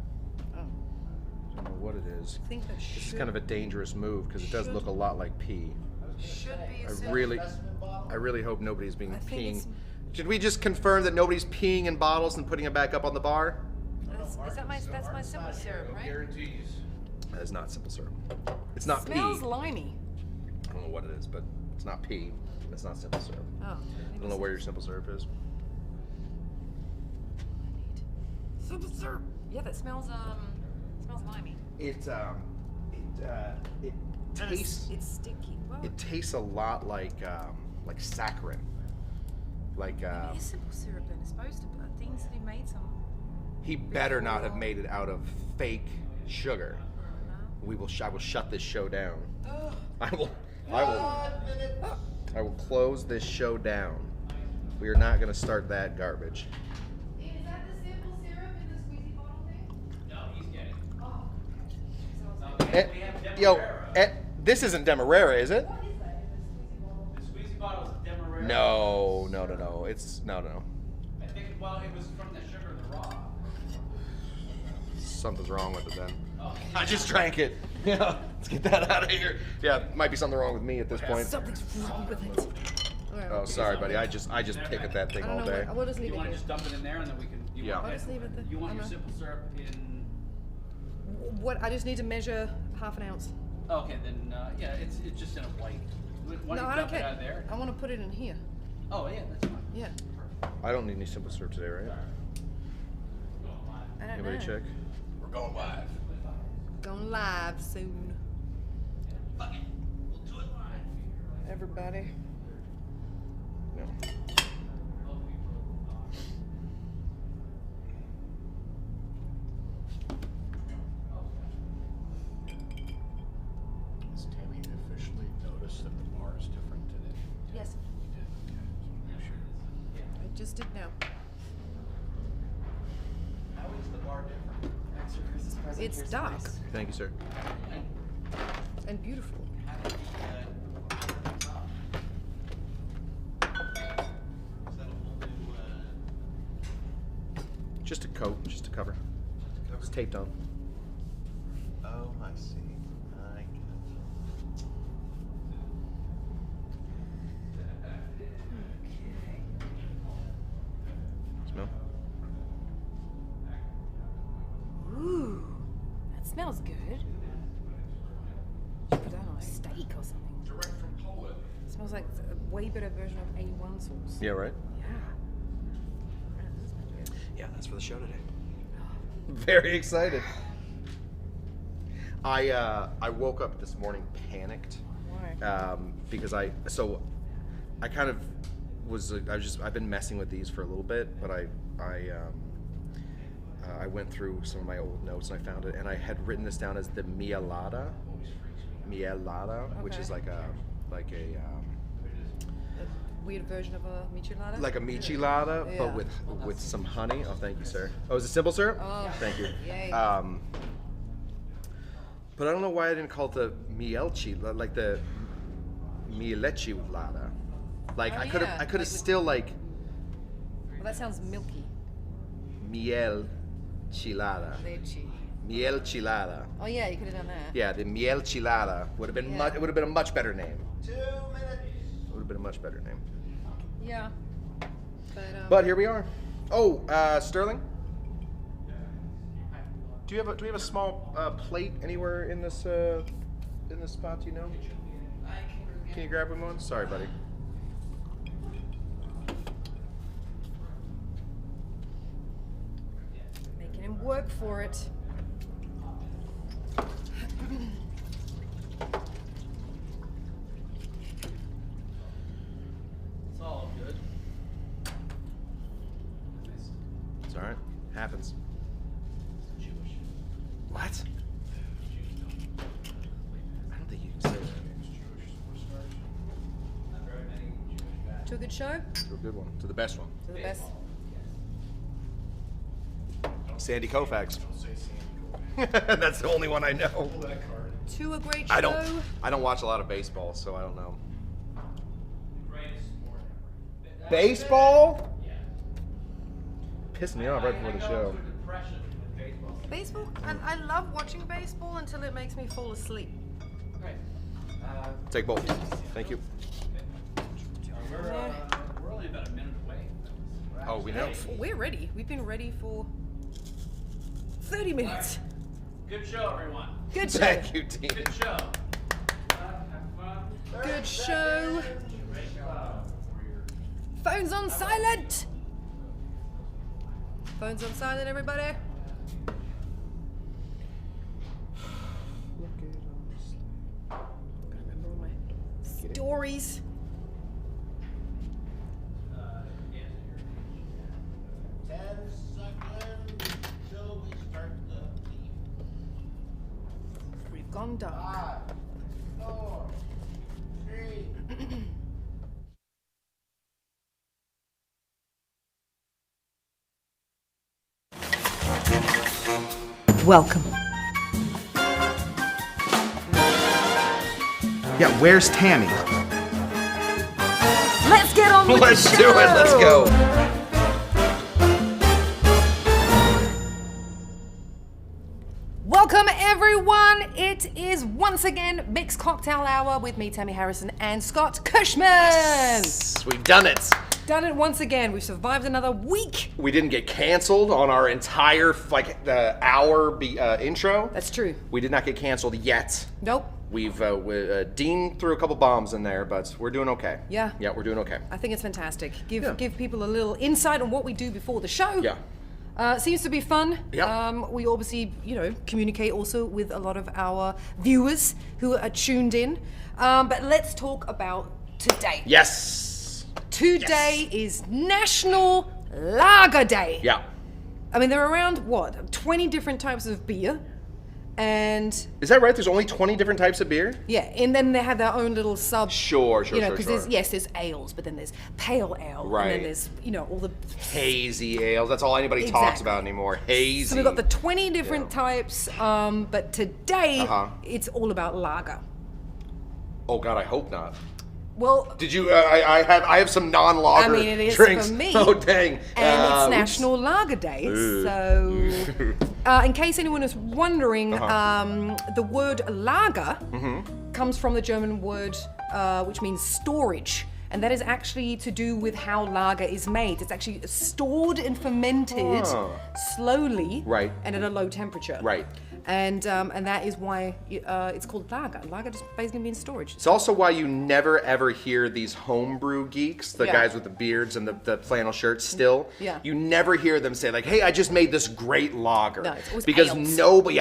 S4: Oh.
S1: I don't know what it is.
S4: I think that
S1: This is kind of a dangerous move because it does look a lot like pee.
S4: should be a
S1: I
S4: syrup.
S1: really hope nobody's being
S4: I think
S1: peeing.
S4: it's-
S1: Should we just confirm that nobody's peeing in bottles and putting it back up on the bar?
S4: That's my simple syrup, right?
S6: Guarantees.
S1: That is not simple syrup. It's not
S4: Smells
S1: pee.
S4: limey.
S1: I don't know what it is, but it's not pee. It's not simple syrup.
S4: Oh.
S1: I don't know where your simple syrup is.
S4: Simple syrup. Yeah, that smells limey.
S1: It
S4: And
S1: tastes.
S4: it's sticky. Well,
S1: It tastes a lot like saccharin. Like
S4: maybe it's simple syrup and it's supposed to, but things that he made some.
S1: he better not have made it out of fake sugar. I will shut this show down. I will close this show down. We are not going to start that garbage.
S4: Is that the simple syrup in the squeezy bottle thing?
S2: No, he's getting.
S4: Oh.
S1: This isn't Demerara, is it?
S4: What is that in the squeezy bottle?
S2: The squeezy bottle is Demerara.
S1: No. It's no.
S2: I think, well, it was from the sugar in the raw.
S1: Something's wrong with it then.
S2: Oh.
S1: I just drank it. Yeah, let's get that out of here. Yeah, might be something wrong with me at this point.
S4: Something's wrong with it.
S1: Oh, sorry, buddy. I just pick at that thing
S4: I don't
S1: all
S4: know.
S1: day.
S4: We'll just leave
S2: You
S4: it
S2: want
S4: here.
S2: to just dump it in there and then we can.
S1: Yeah.
S4: I'll just leave it there.
S2: You want
S4: I
S2: your
S4: know.
S2: simple syrup in.
S4: What? I just need to measure half an ounce.
S2: Oh, okay, then yeah, it's just in a white. Why
S4: No,
S2: don't
S4: I
S2: you
S4: don't
S2: dump it
S4: care.
S2: out of there?
S4: I want to put it in here.
S2: Oh yeah, that's fine.
S4: Yeah.
S1: I don't need any simple syrup today, right?
S4: I don't
S1: Anybody
S4: know.
S1: check?
S5: We're going live.
S4: Going live soon.
S2: Fuck it, we'll do it live.
S4: Everybody.
S1: No.
S5: Has Tammy officially noticed that the bar is different today?
S4: Yes.
S5: You did? Okay. Just want to make sure.
S4: I just did now.
S2: How is the bar different?
S3: Extra Christmas present.
S4: It's
S3: Here's the
S4: dark
S3: ice.
S1: Thank you, sir.
S4: and beautiful.
S2: How did the, is that a whole new,
S1: Just a coat, just a cover. It's taped on.
S5: Oh, I see. I get it.
S1: Smell?
S4: Ooh, that smells good. Should put that on a steak or something.
S5: Direct from Poland.
S4: Smells like a way better version of A1 sauce.
S1: Yeah, right?
S4: Yeah. Yeah, that smells good.
S1: Yeah, that's for the show today. Very excited. I woke up this morning panicked
S4: Why?
S1: because I've been messing with these for a little bit, but I went through some of my old notes and I found it, and I had written this down as the Miel-Lada, which
S4: Okay.
S1: is like a
S4: A weird version of a Michelada?
S1: like a Michelada,
S4: Yeah.
S1: but with some honey. Oh, thank you, sir. Oh, is it simple syrup?
S4: Oh,
S1: Thank you.
S4: yay.
S1: But I don't know why I didn't call it the Miel-Lada, like the Miel-Lada. Like
S4: Oh,
S1: I could have,
S4: yeah,
S1: I could have
S4: like with-
S1: still like
S4: Well, that sounds milky.
S1: Miel-Lada.
S4: Leche.
S1: Miel-Lada.
S4: Oh yeah, you could have done that.
S1: Yeah, the Miel-Lada would have been
S4: Yeah.
S1: much. It would have been a much better name.
S5: 2 minutes.
S1: It would have been a much better name.
S4: Yeah.
S1: But here we are. Oh, Sterling. Do we have a small plate anywhere in this spot? Do you know? Can you grab him one? Sorry, buddy.
S4: Making him work for it.
S2: it's all good.
S1: It's all right. Happens.
S2: Jewish.
S1: What? I don't think you can say that.
S2: Not very many Jewish guys.
S4: To a good show?
S1: To a good one. To the best one.
S4: To the best.
S1: Sandy Koufax.
S5: Don't say Sandy Koufax.
S1: That's the only one I know.
S5: Pull that card.
S4: To a great show.
S1: I don't watch a lot of baseball, so I don't know.
S2: Greatest sport ever.
S1: Baseball?
S2: Yeah.
S1: Pissed me off right before the
S2: I go
S1: show.
S2: into a depression with baseball.
S4: Baseball? I love watching baseball until it makes me fall asleep.
S2: Great.
S1: Take both. Thank you.
S2: We're only about a minute away.
S1: Oh, we know.
S4: We're ready. We've been ready for 30 minutes.
S2: Good show, everyone.
S4: Good show.
S1: Thank you, Dean.
S2: Good show. Have fun.
S4: Good show.
S2: Great job.
S4: Phones on silent. Phones on silent, everybody. Gotta remember all my stories.
S5: 10 seconds till we start the
S4: We've gone dark.
S5: 5, 4, 3.
S4: Welcome.
S1: Yeah, where's Tamee?
S4: Let's get on with
S1: Let's
S4: the
S1: do
S4: show.
S1: it. Let's go.
S4: Welcome, everyone. It is once again Mixed Cocktail Hour with me, Tamee Harrison, and Scott Cushman.
S1: Yes, we've done it.
S4: Done it once again. We've survived another week.
S1: We didn't get canceled on our entire hour intro.
S4: That's true.
S1: We did not get canceled yet.
S4: Nope.
S1: We've Dean threw a couple bombs in there, but we're doing okay.
S4: Yeah.
S1: Yeah, we're doing okay.
S4: I think it's fantastic. Give
S1: Yeah.
S4: people a little insight on what we do before the show.
S1: Yeah.
S4: Seems to be fun.
S1: Yeah.
S4: We obviously, communicate also with a lot of our viewers who are tuned in. But let's talk about today.
S1: Yes.
S4: Today is National Lager Day.
S1: Yeah.
S4: I mean, there are around, 20 different types of beer. And
S1: Is that right? There's only 20 different types of beer?
S4: yeah, and then they have their own little sub.
S1: Sure.
S4: Because there's ales, but then there's pale ale.
S1: Right.
S4: And then there's, all the.
S1: Hazy ales. That's all anybody talks
S4: Exactly.
S1: about anymore. Hazy.
S4: So we've got the 20 different types, but today
S1: Uh-huh.
S4: it's all about lager.
S1: Oh God, I hope not.
S4: Well,
S1: Did you? I have some non-lager
S4: I mean, it is
S1: drinks.
S4: for me.
S1: Oh dang!
S4: and it's
S1: Oops.
S4: National Lager Day, so in case anyone is wondering, the word lager comes from the German word which means storage. And that is actually to do with how lager is made. It's actually stored and fermented slowly,
S1: Right.
S4: and at a low temperature.
S1: Right.
S4: And that is why it's called lager. Lager just basically means storage.
S1: It's also why you never ever hear these homebrew geeks, the
S4: Yeah.
S1: guys with the beards and the flannel shirts still.
S4: Yeah.
S1: You never hear them say like, "Hey, I just made this great lager."
S4: No, it's always
S1: because
S4: ales.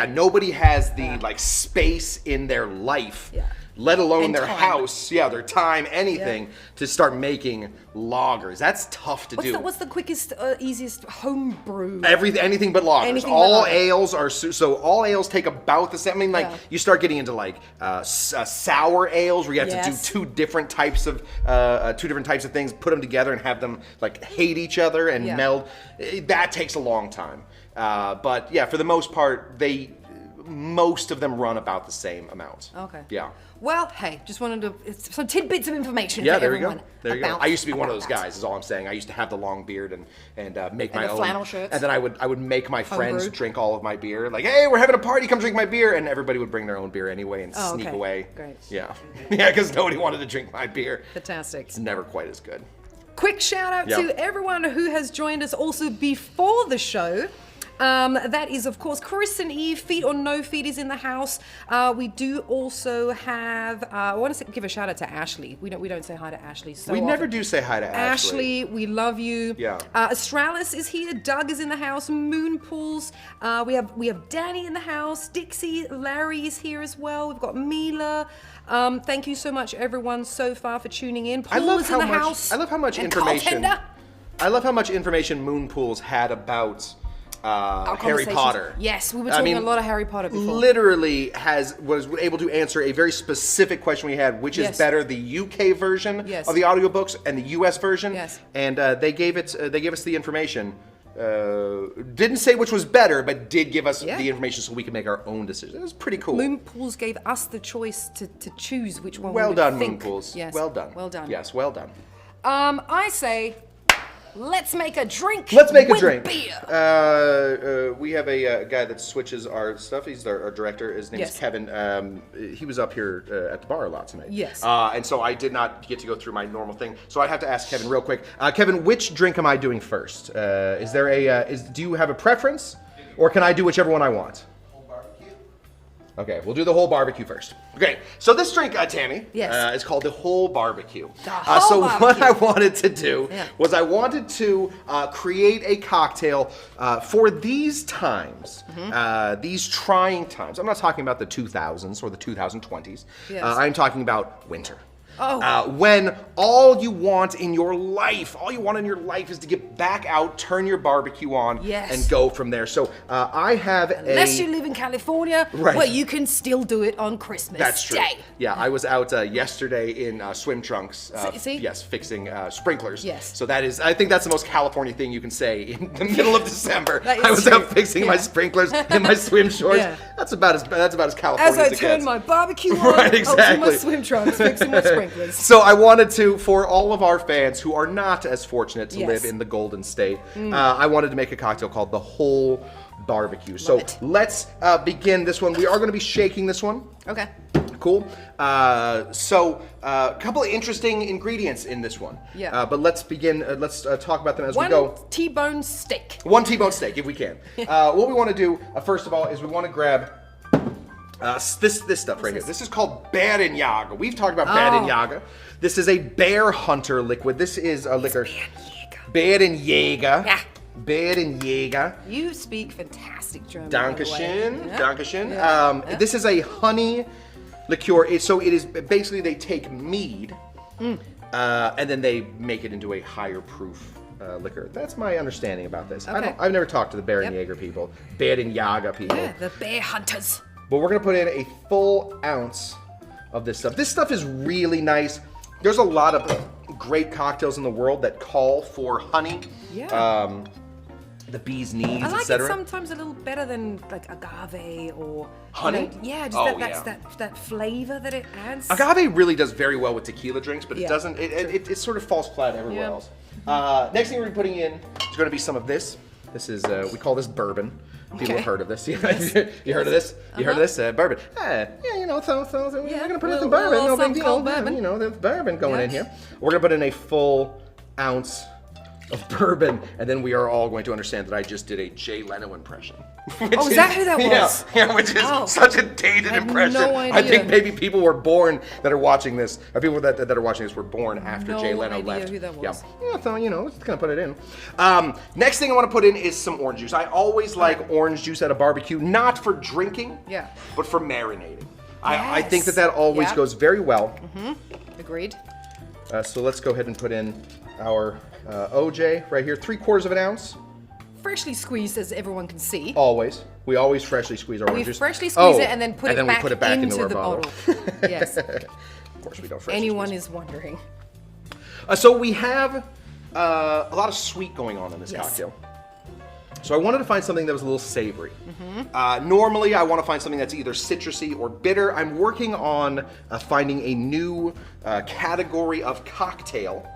S1: nobody has the like space in their life.
S4: Yeah.
S1: Let alone
S4: And
S1: their
S4: time.
S1: house, their time, anything, to start making lagers. That's tough to do.
S4: What's the quickest, easiest home brew?
S1: Anything but lagers.
S4: Anything but
S1: all
S4: lager.
S1: ales are so all ales take about the same. I mean, like
S4: Yeah.
S1: you start getting into like sour ales where you have to do
S4: Yes.
S1: two different types of things, put them together and have them like hate each other and
S4: Yeah.
S1: meld. That takes a long time. But yeah, for the most part, most of them run about the same amount.
S4: Okay.
S1: Yeah.
S4: Well, hey, just wanted to some tidbits of information
S1: Yeah,
S4: for
S1: there you go.
S4: everyone.
S1: There you go.
S4: about-
S1: I used to be one of those
S4: about that.
S1: guys. Is all I'm saying. I used to have the long beard and make my
S4: the
S1: own
S4: flannel shirts.
S1: and then I would make my friends
S4: Homebrew.
S1: drink all of my beer. Like, hey, we're having a party. Come drink my beer, and everybody would bring their own beer anyway and
S4: Oh,
S1: sneak
S4: okay.
S1: away.
S4: Great.
S1: Yeah, yeah, because nobody wanted to drink my beer.
S4: Fantastic.
S1: It's never quite as good.
S4: Quick shout out
S1: Yeah.
S4: to everyone who has joined us also before the show. That is, of course, Chris and Eve. Feet or no feet is in the house. We do also have. I want to give a shout out to Ashley. We don't say hi to Ashley. So
S1: We never
S4: often.
S1: do say hi to Ashley.
S4: Ashley, we love you.
S1: Yeah.
S4: Astralis is here. Doug is in the house. Moonpools. We have Danny in the house. Dixie, Larry is here as well. We've got Mila. Thank you so much, everyone, so far for tuning in. Paul
S1: I love
S4: is
S1: how
S4: in the
S1: much.
S4: house.
S1: I love how much
S4: And
S1: information.
S4: Carl Tender.
S1: I love how much information Moonpools had about
S4: Our
S1: Harry
S4: conversations.
S1: Potter.
S4: Yes, we were talking a lot of Harry Potter before.
S1: Literally was able to answer a very specific question we had, which is
S4: Yes.
S1: better, the UK version
S4: Yes.
S1: of the audiobooks and the US version.
S4: Yes.
S1: And they gave us the information. Didn't say which was better, but did give us
S4: Yeah.
S1: the information so we could make our own decision. It was pretty cool.
S4: Moonpools gave us the choice to choose which one we
S1: Well
S4: would
S1: done,
S4: think.
S1: Moonpools.
S4: Yes.
S1: Well done.
S4: Well done.
S1: Yes, well done.
S4: I say, let's make a drink.
S1: Let's make a
S4: with
S1: drink.
S4: Beer.
S1: We have a guy that switches our stuff. He's our director. His name is
S4: Yes.
S1: Kevin. He was up here at the bar a lot tonight.
S4: Yes.
S1: And so I did not get to go through my normal thing. So I have to ask Kevin real quick. Kevin, which drink am I doing first? Is there do you have a preference, or can I do whichever one I want?
S5: Whole BBQ.
S1: Okay, we'll do the whole barbecue first. Okay, so this drink, Tammy,
S4: Yes.
S1: is called the Whole BBQ.
S4: The Whole
S1: so
S4: BBQ.
S1: what I wanted to do
S4: Yeah.
S1: was I wanted to create a cocktail for these times, these trying times. I'm not talking about the 2000s or the 2020s.
S4: Yes.
S1: I'm talking about winter.
S4: Oh.
S1: When all you want in your life, is to get back out, turn your barbecue on,
S4: Yes.
S1: and go from there. So I have
S4: Unless you live in California,
S1: Right.
S4: well, you can still do it on Christmas
S1: That's true.
S4: Day.
S1: Yeah, I was out yesterday in swim trunks.
S4: See?
S1: Yes, fixing sprinklers.
S4: Yes.
S1: So I think that's the most California thing you can say in the middle of December.
S4: That is
S1: I was
S4: true.
S1: out fixing my
S4: Yeah.
S1: sprinklers in my swim shorts.
S4: Yeah.
S1: That's about as California
S4: As I
S1: as it
S4: turn
S1: gets.
S4: my barbecue on,
S1: Right,
S4: I was in
S1: exactly.
S4: my swim trunks fixing my sprinklers.
S1: So I wanted to, for all of our fans who are not as fortunate to
S4: Yes.
S1: live in the Golden State, I wanted to make a cocktail called the Whole BBQ. So
S4: it.
S1: let's begin this one. We are going to be shaking this one.
S4: Okay.
S1: Cool. So a couple of interesting ingredients in this one.
S4: Yeah.
S1: But let's begin. Let's talk about them as we
S4: One
S1: go.
S4: T-bone steak.
S1: One T-bone steak, if we can. What we want to do, first of all, is we want to grab this stuff right here. This is called Barenjager. We've talked about Barenjager. This is a bear hunter liquid. This is a liquor. Barenjager.
S4: Yeah.
S1: Barenjager.
S4: You speak fantastic German. by the way.
S1: Dankeschön.
S4: Yeah.
S1: Dankeschön.
S4: Yeah.
S1: This is a honey liqueur. So it is basically they take mead and then they make it into a higher proof liquor. That's my understanding about this.
S4: Okay.
S1: I've never talked to the Barenjager people, Barenjager people.
S4: Yeah, the bear hunters.
S1: But we're gonna put in a full ounce of this stuff. This stuff is really nice. There's a lot of great cocktails in the world that call for honey.
S4: Yeah.
S1: The bee's knees,
S4: I like it
S1: etc.
S4: sometimes a little better than like agave or
S1: Honey?
S4: You know, yeah, just
S1: Oh,
S4: that flavor that it adds.
S1: Agave really does very well with tequila drinks, but it
S4: Yeah,
S1: doesn't. It sort of falls flat everywhere
S4: Yeah.
S1: else. Next thing we're putting in is going to be some of this. This is we call this bourbon. People
S4: Okay.
S1: have heard of this. you heard of this? You heard of this? Bourbon. Yeah, you know, so we're
S4: Yeah,
S1: going to put in
S4: little-
S1: some bourbon.
S4: little
S1: No big
S4: something
S1: deal.
S4: called bourbon.
S1: You know, there's bourbon going in
S4: Yeah.
S1: here. We're going to put in a full ounce of bourbon, and then we are all going to understand that I just did a Jay Leno impression.
S4: Oh, is that who that was?
S1: Yeah, which is
S4: Oh.
S1: such a dated
S4: I had
S1: impression.
S4: no
S1: I
S4: idea.
S1: think maybe people were born that are watching this, or people that are watching this were born after
S4: No
S1: Jay Leno
S4: idea
S1: left.
S4: who that was.
S1: Yeah, so you know, just gonna put it in. Next thing I want to put in is some orange juice. I always like orange juice at a barbecue, not for drinking,
S4: Yeah.
S1: but for marinating. I think
S4: Yes.
S1: that always
S4: Yeah.
S1: goes very well.
S4: Agreed.
S1: So let's go ahead and put in our OJ right here, 3/4 of an ounce.
S4: Freshly squeezed, as everyone can see.
S1: Always. We always freshly squeeze our
S4: We
S1: orange juice.
S4: freshly squeeze
S1: Oh,
S4: it and then put it
S1: we
S4: back,
S1: put it back
S4: into
S1: our
S4: the bottle. Yes.
S1: Of course we don't freshly
S4: Anyone
S1: squeeze.
S4: is wondering.
S1: So we have a lot of sweet going on in this
S4: Yes.
S1: cocktail. So I wanted to find something that was a little savory. Normally I want to find something that's either citrusy or bitter. I'm working on finding a new category of cocktail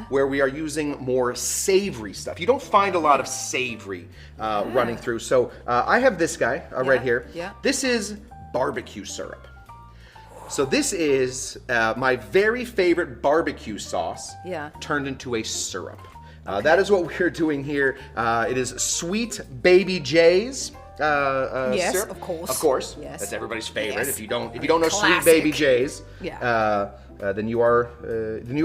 S1: where we are using more savory stuff. You don't find a lot of savory running through. So I have this guy right here.
S4: Yeah.
S1: This is barbecue syrup. So this is my very favorite barbecue sauce
S4: Yeah.
S1: turned into a syrup. That is what we're doing here. It is Sweet Baby J's
S4: Yes,
S1: syrup.
S4: of course.
S1: Of course.
S4: Yes.
S1: That's everybody's favorite.
S4: Yes.
S1: If you don't know Sweet
S4: Classic.
S1: Baby J's,
S4: Yeah.
S1: then you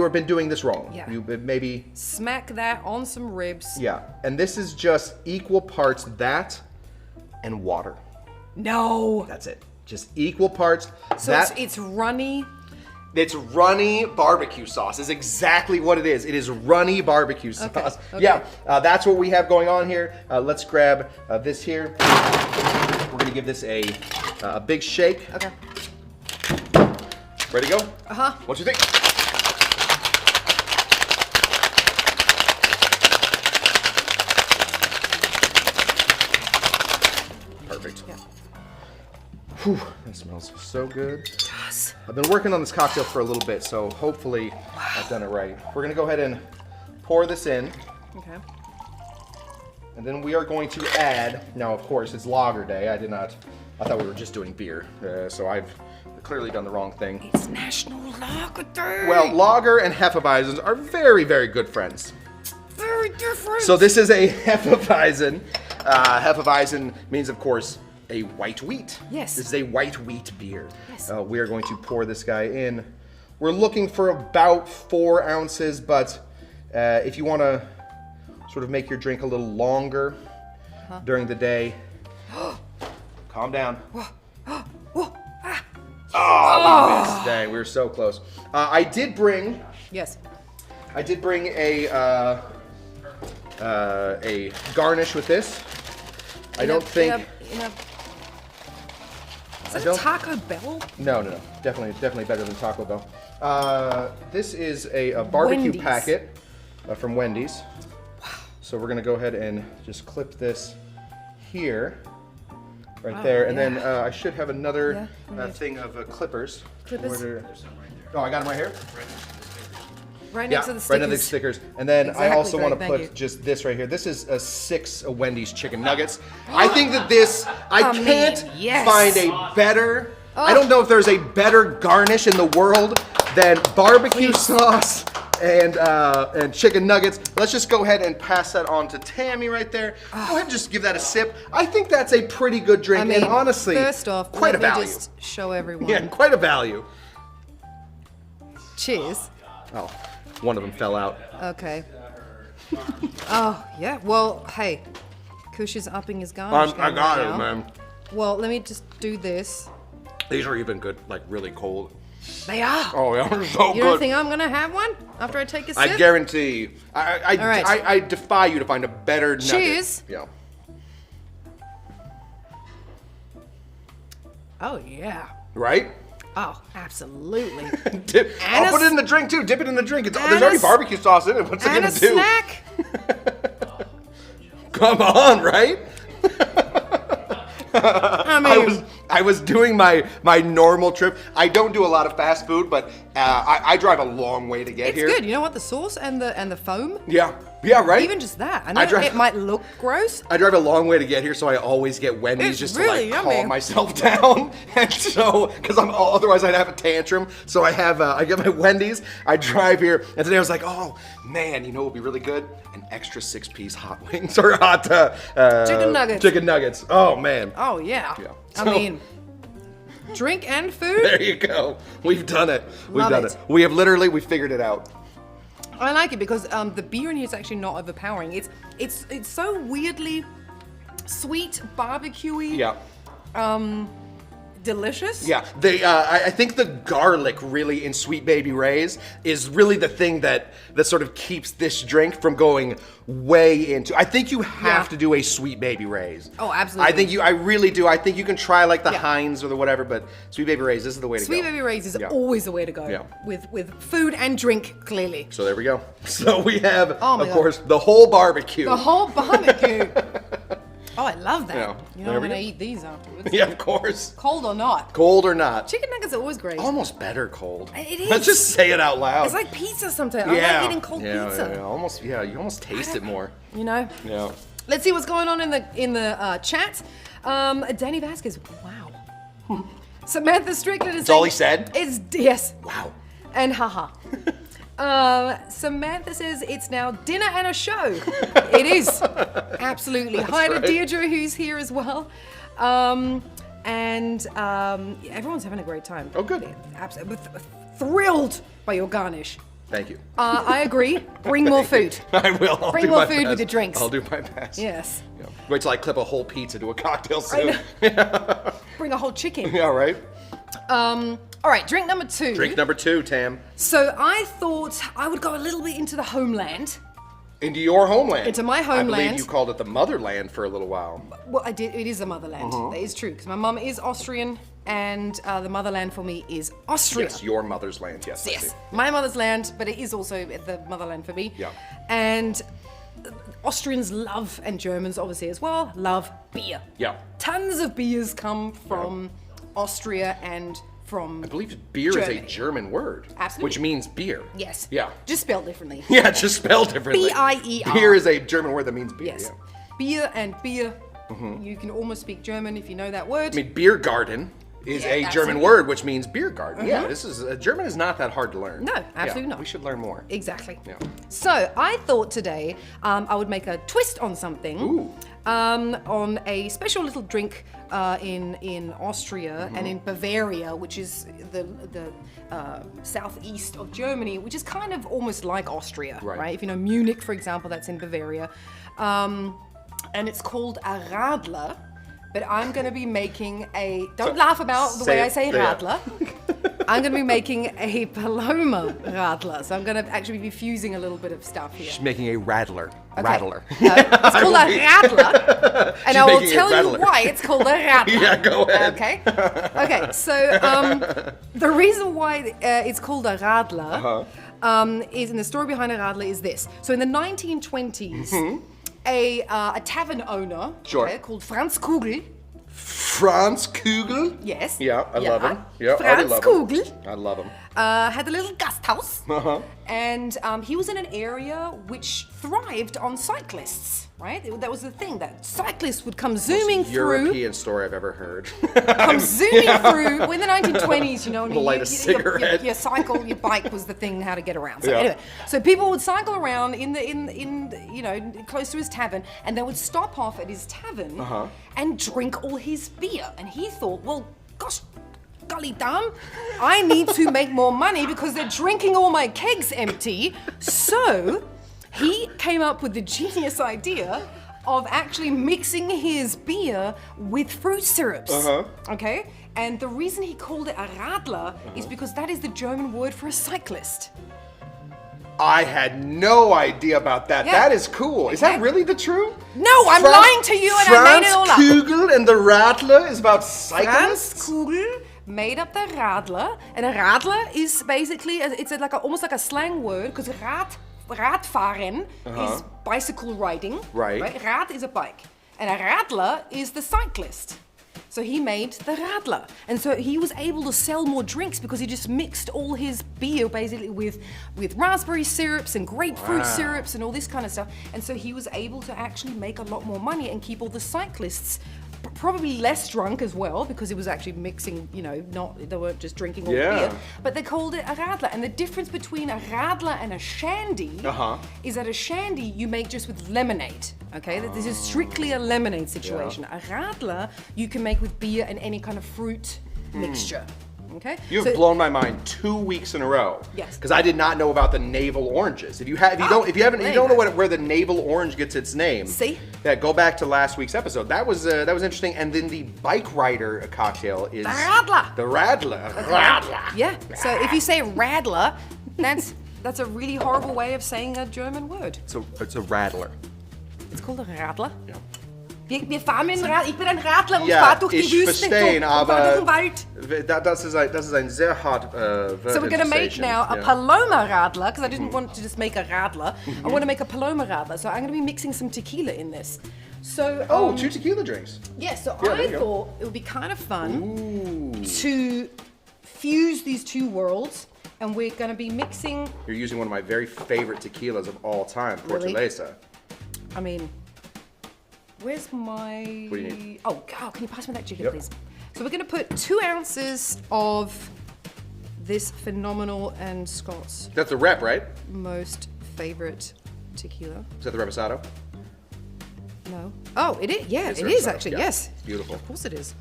S1: have been doing this wrong.
S4: Yeah.
S1: You maybe
S4: Smack that on some ribs.
S1: yeah. And this is just equal parts that and water.
S4: No.
S1: That's it. Just equal parts.
S4: So
S1: that
S4: it's runny.
S1: It's runny barbecue sauce is exactly what it is. It is runny barbecue sauce.
S4: okay.
S1: Yeah, that's what we have going on here. Let's grab this here. We're gonna give this a big shake.
S4: Okay.
S1: Ready to go?
S4: Uh-huh.
S1: What you think? Perfect.
S4: Yeah.
S1: Whew, that smells so good.
S4: Yes.
S1: I've been working on this cocktail for a little bit, so hopefully I've done it right. We're gonna go ahead and pour this in,
S4: Okay.
S1: and then we are going to add, now of course it's lager day, I thought we were just doing beer, so I've clearly done the wrong thing.
S4: It's National Lager Day.
S1: Well, lager and Hefeweizens are very, very good friends.
S4: Very different.
S1: So this is a Hefeweizen. Hefeweizen means, of course, a white wheat.
S4: Yes.
S1: This is a white wheat beer.
S4: Yes.
S1: We are going to pour this guy in. We're looking for about 4 ounces, but if you want to sort of make your drink a little longer during the day, calm down. Oh, we missed. Dang, we were so close. I did bring
S4: Yes.
S1: a garnish with this. I don't think.
S4: Is that a Taco Bell?
S1: No. Definitely better than Taco Bell. This is a barbecue
S4: Wendy's.
S1: packet from Wendy's. Wow. So we're gonna go ahead and just clip this here, right there, and then I should have another thing of clippers.
S4: Clippers?
S1: Oh, I got them right here.
S4: Right next to the stickers.
S1: Right next to the stickers. And then I
S4: Exactly,
S1: also want to
S4: Greg, thank
S1: put
S4: you.
S1: just this right here. This is 6 Wendy's chicken nuggets. I think that this, I
S4: Come
S1: can't
S4: in, yes.
S1: find a better, I don't know if there's a better garnish in the world than barbecue sauce and chicken nuggets. Let's just go ahead and pass that on to Tammy right there. Go ahead and just give that a sip. I think that's a pretty good drink,
S4: I mean,
S1: and honestly,
S4: first off,
S1: quite a
S4: let me
S1: value.
S4: just show everyone.
S1: Yeah, quite a value.
S4: Cheers.
S1: Oh, one of them fell out.
S4: Okay. Oh, yeah. Well, hey, Kush is upping his garnish.
S1: I
S4: game
S1: got
S4: right
S1: it,
S4: now.
S1: man.
S4: Well, let me just do this.
S1: These are even good, like really cold.
S4: They are.
S1: Oh, yeah, they're so
S4: You
S1: good.
S4: don't think I'm gonna have one after I take a sip?
S1: I guarantee. I
S4: All right.
S1: I defy you to find a better nugget.
S4: Cheers.
S1: Yeah.
S4: Oh yeah.
S1: Right?
S4: Oh, absolutely.
S1: Dip.
S4: And
S1: I'll
S4: a
S1: put it in the drink too. Dip it in the drink. There's
S4: and
S1: already
S4: a
S1: barbecue sauce in it. What's it
S4: and
S1: gonna
S4: a
S1: do?
S4: snack.
S1: Come on, right?
S4: I mean,
S1: I was doing my normal trip. I don't do a lot of fast food, but I drive a long way to get
S4: it's
S1: here.
S4: good. You know what? The sauce and the foam.
S1: Yeah, right.
S4: Even just that. I know
S1: I drive-
S4: it might look gross.
S1: I drive a long way to get here, so I always get Wendy's
S4: It's
S1: just
S4: really
S1: to like
S4: yummy.
S1: calm myself down. And so, because otherwise I'd have a tantrum. So I get my Wendy's. I drive here, and today I was like, oh man, you know what would be really good? An extra 6-piece hot wings or hot
S4: Chicken nuggets.
S1: Chicken nuggets. Oh man.
S4: Oh yeah.
S1: Yeah.
S4: I
S1: So-
S4: mean, drink and food.
S1: There you go. We've done it. We've
S4: Love
S1: done
S4: it.
S1: it. We figured it out.
S4: I like it because the beer in here is actually not overpowering. It's so weirdly sweet, barbecuey.
S1: Yeah.
S4: Delicious.
S1: Yeah, I think the garlic really in Sweet Baby Ray's is really the thing that sort of keeps this drink from going way into. I think you have
S4: Yeah.
S1: to do a Sweet Baby Ray's.
S4: Oh, absolutely.
S1: I really do. I think you can try like the
S4: Yeah.
S1: Heinz or the whatever, but Sweet Baby Ray's, this is the way to
S4: Sweet
S1: go.
S4: Baby Ray's is
S1: Yeah.
S4: always the way to go.
S1: Yeah.
S4: With food and drink, clearly.
S1: So there we go. So we have,
S4: Oh my
S1: of
S4: God.
S1: course, the whole barbecue.
S4: The whole barbecue. Oh, I love that.
S1: Yeah.
S4: You know,
S1: There
S4: I'm
S1: we
S4: gonna
S1: go.
S4: eat these afterwards.
S1: Yeah, of course.
S4: Cold or not.
S1: Cold or not.
S4: Chicken nuggets are always great.
S1: Almost better cold.
S4: It
S1: Let's
S4: is.
S1: just say it out loud.
S4: It's like pizza sometimes. I like eating cold pizza.
S1: Yeah, almost. Yeah, you almost taste it more.
S4: You know.
S1: Yeah.
S4: Let's see what's going on in the chat. Danny Vasquez. Wow. Samantha Strickland is
S1: That's all he
S4: saying-
S1: said?
S4: It's yes.
S1: Wow.
S4: And haha. Samantha says it's now dinner and a show. It is. Absolutely. Hi to
S1: right.
S4: Deirdre, who's here as well. Everyone's having a great time.
S1: Oh, good.
S4: Absolutely. Thrilled by your garnish.
S1: Thank you.
S4: I agree. Bring more food.
S1: I will. I'll
S4: Bring
S1: do
S4: more
S1: my
S4: food with
S1: best.
S4: the drinks.
S1: I'll do my best.
S4: Yes.
S1: Yeah. Wait till I clip a whole pizza to a cocktail
S4: I
S1: soon.
S4: Bring a whole chicken.
S1: Yeah, right.
S4: All right, drink number 2.
S1: Drink number 2, Tam.
S4: So I thought I would go a little bit into the homeland.
S1: Into your homeland.
S4: Into my
S1: I
S4: homeland.
S1: believe you called it the motherland for a little while.
S4: Well, I did. It is the motherland.
S1: Uh-huh.
S4: That is true because my mum is Austrian, and the motherland for me is Austria.
S1: Yes, your mother's land. Yes. I
S4: Yes,
S1: see.
S4: my mother's land, but it is also the motherland for me.
S1: Yeah.
S4: And Austrians love, and Germans obviously as well, love beer.
S1: Yeah.
S4: Tons of beers come from Austria and from
S1: I believe beer
S4: Germany.
S1: is a German word.
S4: Absolutely.
S1: Which means beer.
S4: Yes.
S1: Yeah.
S4: Just spelled differently.
S1: Yeah, it's just spelled differently.
S4: B-I-E-R.
S1: Beer is a German word that means beer.
S4: Yes.
S1: Yeah.
S4: Beer and beer. You can almost speak German if you know that word.
S1: I mean, beer garden is
S4: Yeah,
S1: a German
S4: absolutely.
S1: word, which means beer garden. Yeah, this is German is not that hard to learn.
S4: No,
S1: Yeah,
S4: absolutely not.
S1: We should learn more.
S4: Exactly.
S1: Yeah.
S4: So I thought today I would make a twist on something.
S1: Ooh.
S4: on a special little drink in Austria and in Bavaria, which is the southeast of Germany, which is kind of almost like Austria, right? If you know Munich, for example, that's in Bavaria. And it's called a Radler, but I'm going to be making a... Don't laugh about the way I say Radler. I'm going to be making a Paloma Radler. So I'm going to actually be fusing a little bit of stuff here.
S1: She's making a Radler.
S4: Okay.
S1: Radler.
S4: No, it's called a Radler. And I will
S1: making a
S4: tell you
S1: Radler.
S4: why it's called a Radler.
S1: Yeah, go ahead.
S4: Okay. Okay, so the reason why it's called a Radler is, and the story behind a Radler is this. So in the 1920s, a tavern owner called Franz Kugel.
S1: Franz Kugel?
S4: Yes.
S1: Yeah, I love him. Yeah,
S4: Franz Kugel.
S1: I love him.
S4: Had a little Gasthaus. And he was in an area which thrived on cyclists, right? That was the thing, that cyclists would come zooming through.
S1: European story I've ever heard.
S4: Come zooming through. Well, in the 1920s, you know, and
S1: Light a cigarette.
S4: your cycle, your bike was the thing, how to get around. So anyway, so people would cycle around in you know, close to his tavern, and they would stop off at his tavern and drink all his beer. And he thought, well, gosh, golly damn, I need to make more money because they're drinking all my kegs empty. So he came up with the genius idea of actually mixing his beer with fruit syrups. Okay? And the reason he called it a Radler is because that is the German word for a cyclist.
S1: I had no idea about that.
S4: Yeah.
S1: That is cool. Is that really the truth?
S4: No, I'm lying to you and I made it all up.
S1: Franz Kugel and the Radler is about cyclists?
S4: Franz Kugel made up the Radler, and a Radler is basically, it's almost like a slang word, because Radfahren is bicycle riding. Right. Rad is a bike, and a Radler is the cyclist. So he made the Radler. And so he was able to sell more drinks because he just mixed all his beer basically with raspberry syrups and grapefruit syrups and all this kind of stuff. And so he was able to actually make a lot more money and keep all the cyclists probably less drunk as well, because it was actually mixing, you know, they weren't just drinking all the beer. But they called it a Radler. And the difference between a Radler and a shandy is that a shandy you make just with lemonade. Okay, this is strictly a lemonade situation. A Radler you can make with beer and any kind of fruit mixture. Okay,
S1: You've blown my mind 2 weeks in a row.
S4: Yes.
S1: Because I did not know about the navel oranges. If you don't know where the navel orange gets its name.
S4: See?
S1: Yeah, go back to last week's episode. That was interesting. And then the bike rider cocktail is
S4: the Radler.
S1: The Radler.
S4: Okay. Radler. Yeah. So if you say Radler, that's a really horrible way of saying a German word.
S1: It's a Radler.
S4: It's called a Radler.
S1: Yeah.
S4: Wir fahren mit dem Rad. Ich bin ein Radler und
S1: Ja,
S4: fahre durch die
S1: ich
S4: Wüste.
S1: verstehe, aber
S4: durch den Wald.
S1: das ist ein sehr hart
S4: So we're going to make now a Paloma Radler, because I didn't want to just make a Radler. I want to make a Paloma Radler. So I'm going to be mixing some tequila in this. So
S1: 2 tequila drinks.
S4: Yeah, so I thought it would be kind of fun to fuse these two worlds. And we're going to be mixing...
S1: You're using one of my very favorite tequilas of all time, Portuguesa.
S4: I mean... Where's my...
S1: What do you need?
S4: Oh, God, can you pass me that chicken, please? So we're going to put 2 ounces of this phenomenal and Scott's...
S1: That's a rep, right?
S4: ...most favorite tequila.
S1: Is that the Reposado?
S4: No. Oh, it is. Yeah, it is actually. Yeah. Yes.
S1: It's beautiful.
S4: Of course it is.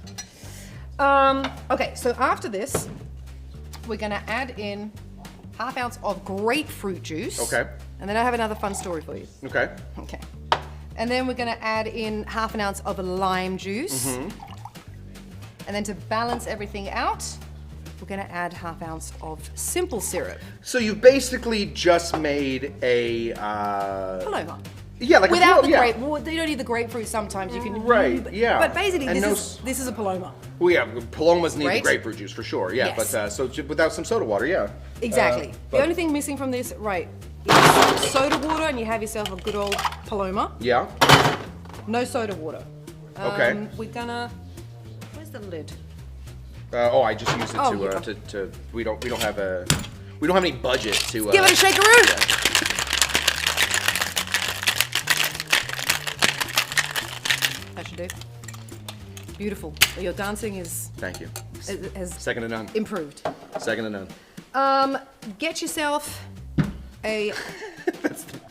S4: Okay, so after this, we're going to add in 1/2 ounce of grapefruit juice.
S1: Okay.
S4: And then I have another fun story for you.
S1: Okay.
S4: Okay. And then we're going to add in 1/2 ounce of lime juice. And then to balance everything out, we're going to add 1/2 ounce of simple syrup.
S1: So you basically just made a...
S4: Paloma.
S1: Yeah, like
S4: without
S1: a
S4: the grape. Well, you don't need the grapefruit sometimes. You can...
S1: yeah.
S4: But basically,
S1: and
S4: this is a Paloma.
S1: Well, yeah, Palomas need the
S4: Right?
S1: grapefruit juice for sure, yeah.
S4: Yes.
S1: But so without some soda water, yeah.
S4: Exactly. The only thing missing from this, is soda water, and you have yourself a good old Paloma.
S1: Yeah.
S4: No soda water.
S1: Okay.
S4: We're gonna... Where's the lid?
S1: I just used it
S4: yeah.
S1: to we don't have any budget to
S4: Give it a shakeroo.
S1: Yeah.
S4: That should do. Beautiful. Your dancing is...
S1: Thank you.
S4: Has
S1: Second to none.
S4: improved.
S1: Second to none.
S4: Get yourself a...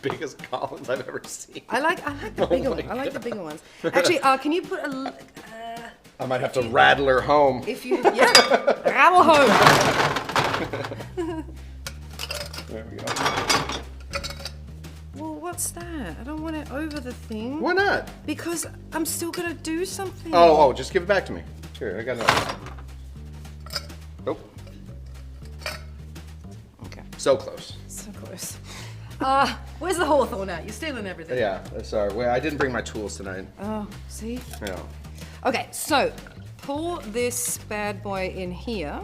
S1: biggest Collins I've ever seen.
S4: I like the bigger one. I like the bigger ones. Actually, can you put a?
S1: I might have to Radler home.
S4: If you rattle home.
S1: There we go.
S4: Well, what's that? I don't want it over the thing.
S1: Why not?
S4: Because I'm still gonna do something.
S1: Oh, just give it back to me. Here, I got another. Nope.
S4: Okay.
S1: So close.
S4: So close. Where's the Hawthorne at? You're stealing everything.
S1: Yeah, sorry. Well, I didn't bring my tools tonight.
S4: Oh, see?
S1: Yeah.
S4: Okay, so pour this bad boy in here,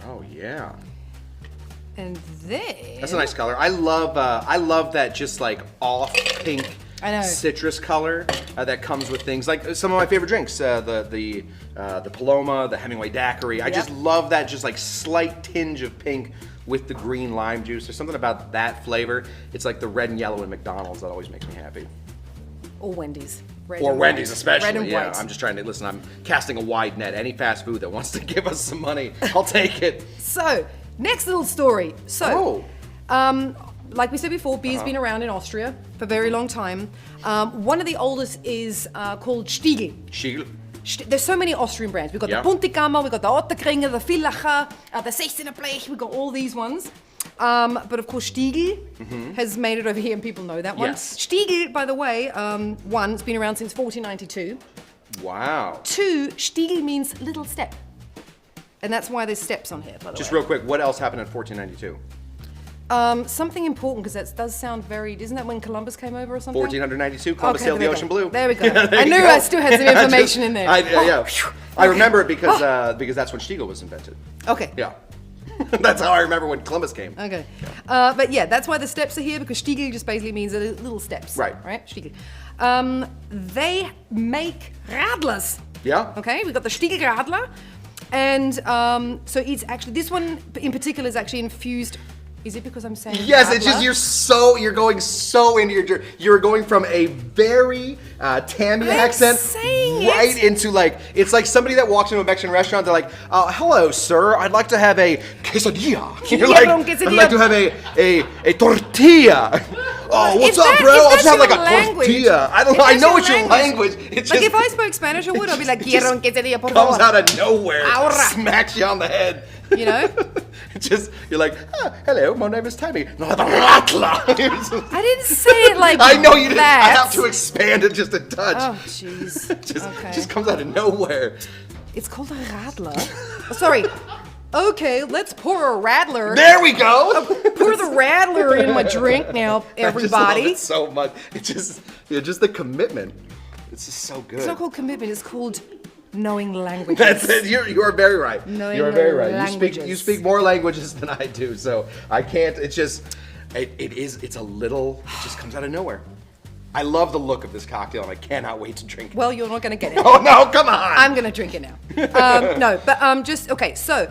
S1: Oh yeah.
S4: and then.
S1: That's a nice color. I love that just like off pink
S4: I know.
S1: citrus color that comes with things like some of my favorite drinks, the Paloma, the Hemingway Daiquiri. I just love that just like slight tinge of pink with the green lime juice. There's something about that flavor. It's like the red and yellow in McDonald's that always makes me happy.
S4: Or Wendy's. Red
S1: Or
S4: and
S1: Wendy's
S4: white.
S1: especially.
S4: Red and
S1: yeah,
S4: white.
S1: I'm just trying to listen. I'm casting a wide net. Any fast food that wants to give us some money, I'll take it.
S4: So, next little story. So,
S1: Oh.
S4: like we said before, beer's been around in Austria for a very long time. One of the oldest is called Stiegl.
S1: Stiegl.
S4: There's so many Austrian brands. We've got
S1: Yeah.
S4: the Buntigammer, we've got the Otterkringer, the Villacher, the 16er Blech, we've got all these ones. But of course, Stiegl has made it over here, and people know that one.
S1: Yes.
S4: Stiegl, by the way, one, it's been around since 1492.
S1: Wow.
S4: Two, Stiegl means little step. And that's why there's steps on here, by the
S1: Just
S4: way.
S1: real quick, what else happened in 1492?
S4: Something important, because that does sound very... Isn't that when Columbus came over or something?
S1: 1492, Columbus
S4: Okay,
S1: sailed the
S4: there we
S1: ocean
S4: go.
S1: blue.
S4: There we go.
S1: Yeah, there
S4: I
S1: you
S4: knew
S1: go.
S4: I still had some information in there.
S1: Yeah. I remember it because that's when Stiegl was invented.
S4: Okay.
S1: Yeah. That's how I remember when Columbus came.
S4: Okay. But yeah, that's why the steps are here, because Stiegl just basically means little steps.
S1: Right.
S4: Right? Stiegl. They make Radlers.
S1: Yeah.
S4: Okay, we've got the stiegl-radler. And so it's actually, this one in particular is actually infused. Is it because I'm saying
S1: Yes, it's
S4: Radler?
S1: just you're going so into you're going from a very Tamee accent
S4: saying
S1: right
S4: it.
S1: into like, it's like somebody that walks into a Mexican restaurant, they're like, hello sir, I'd like to have a quesadilla. You're like,
S4: Quiero un quesadilla.
S1: I'd like to have a tortilla. Oh, what's
S4: If
S1: up,
S4: that-
S1: bro?
S4: if
S1: I'll
S4: that's
S1: just have like a
S4: your language-
S1: tortilla. I don't
S4: if
S1: know. I
S4: that's
S1: know
S4: your
S1: it's your language. It's
S4: Like
S1: just
S4: if I spoke Spanish, I would. I'd be like,
S1: it
S4: quiero
S1: just
S4: un quesadilla, por
S1: comes
S4: favor.
S1: out of nowhere,
S4: Ahora.
S1: smacks you on the head.
S4: You know?
S1: It's just, you're like, hello, my name is Tamee. No, the Radler.
S4: I didn't say it like
S1: I know you didn't.
S4: that.
S1: I have to expand it just a touch.
S4: Oh, jeez. Okay.
S1: Just comes out of nowhere.
S4: It's called a radler. Oh, sorry. Okay, let's pour a radler.
S1: There we go.
S4: Pour the radler in my drink now,
S1: I just love
S4: everybody.
S1: it so much. It's just the commitment. It's just so good.
S4: It's not called commitment. It's called knowing languages.
S1: That's it. You are very right.
S4: Knowing
S1: You are very right.
S4: languages.
S1: You speak more languages than I do, so I can't. It's just it's a little. It just comes out of nowhere. I love the look of this cocktail, and I cannot wait to drink it.
S4: Well, you're not going to get it.
S1: Oh no! Come on.
S4: I'm going to drink it now. No, but just okay. So,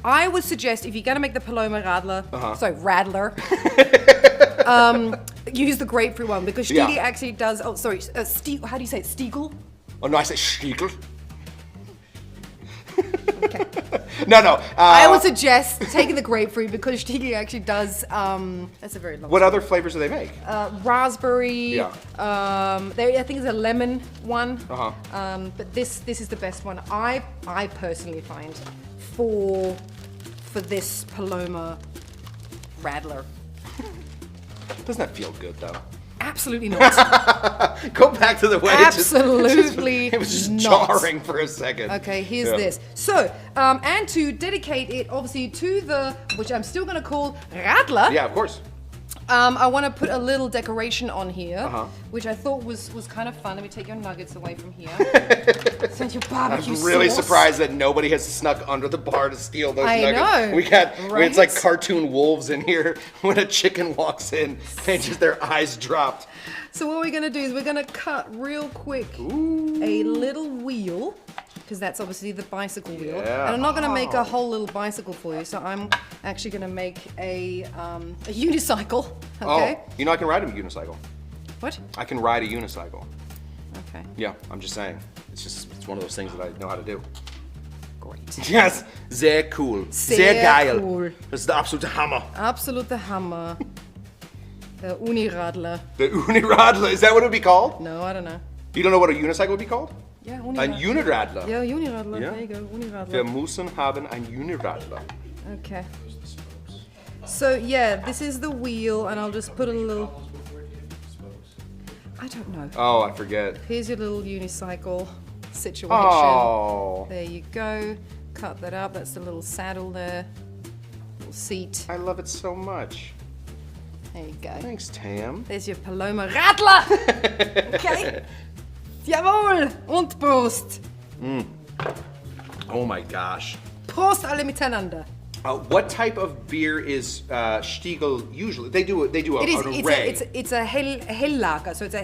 S4: I would suggest if you're going to make the Paloma Radler, Radler, use the grapefruit one because Stiegl
S1: Yeah.
S4: actually does. Oh, sorry, how do you say it? Stiegl?
S1: Oh no! I said Stiegl. No.
S4: I would suggest taking the grapefruit because Stiegl actually does. That's a very long.
S1: What other flavors do they make?
S4: Raspberry.
S1: Yeah.
S4: I think it's a lemon one.
S1: Uh-huh.
S4: But this is the best one. I personally find for this Paloma Radler.
S1: Doesn't that feel good though?
S4: Absolutely not.
S1: Go back to the way
S4: Absolutely
S1: it was just
S4: not.
S1: jarring for a second.
S4: Okay, here's
S1: Yeah.
S4: this. So, and to dedicate it obviously to the, which I'm still gonna call Radler.
S1: Yeah, of course.
S4: I want to put a little decoration on here,
S1: Uh-huh.
S4: which I thought was kind of fun. Let me take your nuggets away from here. Send your
S1: I'm
S4: barbecue
S1: really
S4: sauce.
S1: surprised that nobody has snuck under the bar to steal those
S4: I
S1: nuggets.
S4: know,
S1: We got it's like
S4: right?
S1: cartoon wolves in here when a chicken walks in and just their eyes dropped.
S4: So what we're gonna do is we're gonna cut real quick a little wheel, because that's obviously the bicycle wheel.
S1: Yeah.
S4: And I'm not gonna make a whole little bicycle for you, so I'm actually gonna make a unicycle. Okay.
S1: Oh, you know I can ride a unicycle.
S4: What?
S1: I can ride a unicycle.
S4: Okay.
S1: Yeah, I'm just saying. It's one of those things that I know how to do.
S4: Great.
S1: Yes, sehr cool.
S4: Sehr
S1: geil.
S4: cool.
S1: Das ist der absolute Hammer.
S4: Absolute Hammer. The Radler.
S1: The Radler, is that what it would be called?
S4: No, I don't know.
S1: You don't know what a unicycle would be called?
S4: Yeah,
S1: Ein Uniradler.
S4: Yeah, Radler.
S1: Yeah.
S4: There you go, Radler.
S1: Wir müssen haben ein Uniradler.
S4: Okay. So yeah, this is the wheel, and I'll just put a little. I don't know.
S1: Oh, I forget.
S4: Here's your little unicycle situation.
S1: Oh.
S4: There you go. Cut that up. That's the little saddle there. Little seat.
S1: I love it so much.
S4: There you go.
S1: Thanks, Tam.
S4: There's your Paloma Radler. Okay. Jawohl. Und Prost.
S1: Oh my gosh.
S4: Prost alle miteinander.
S1: What type of beer is Stiegl usually? They do an array.
S4: It's a hell-lager, so it's a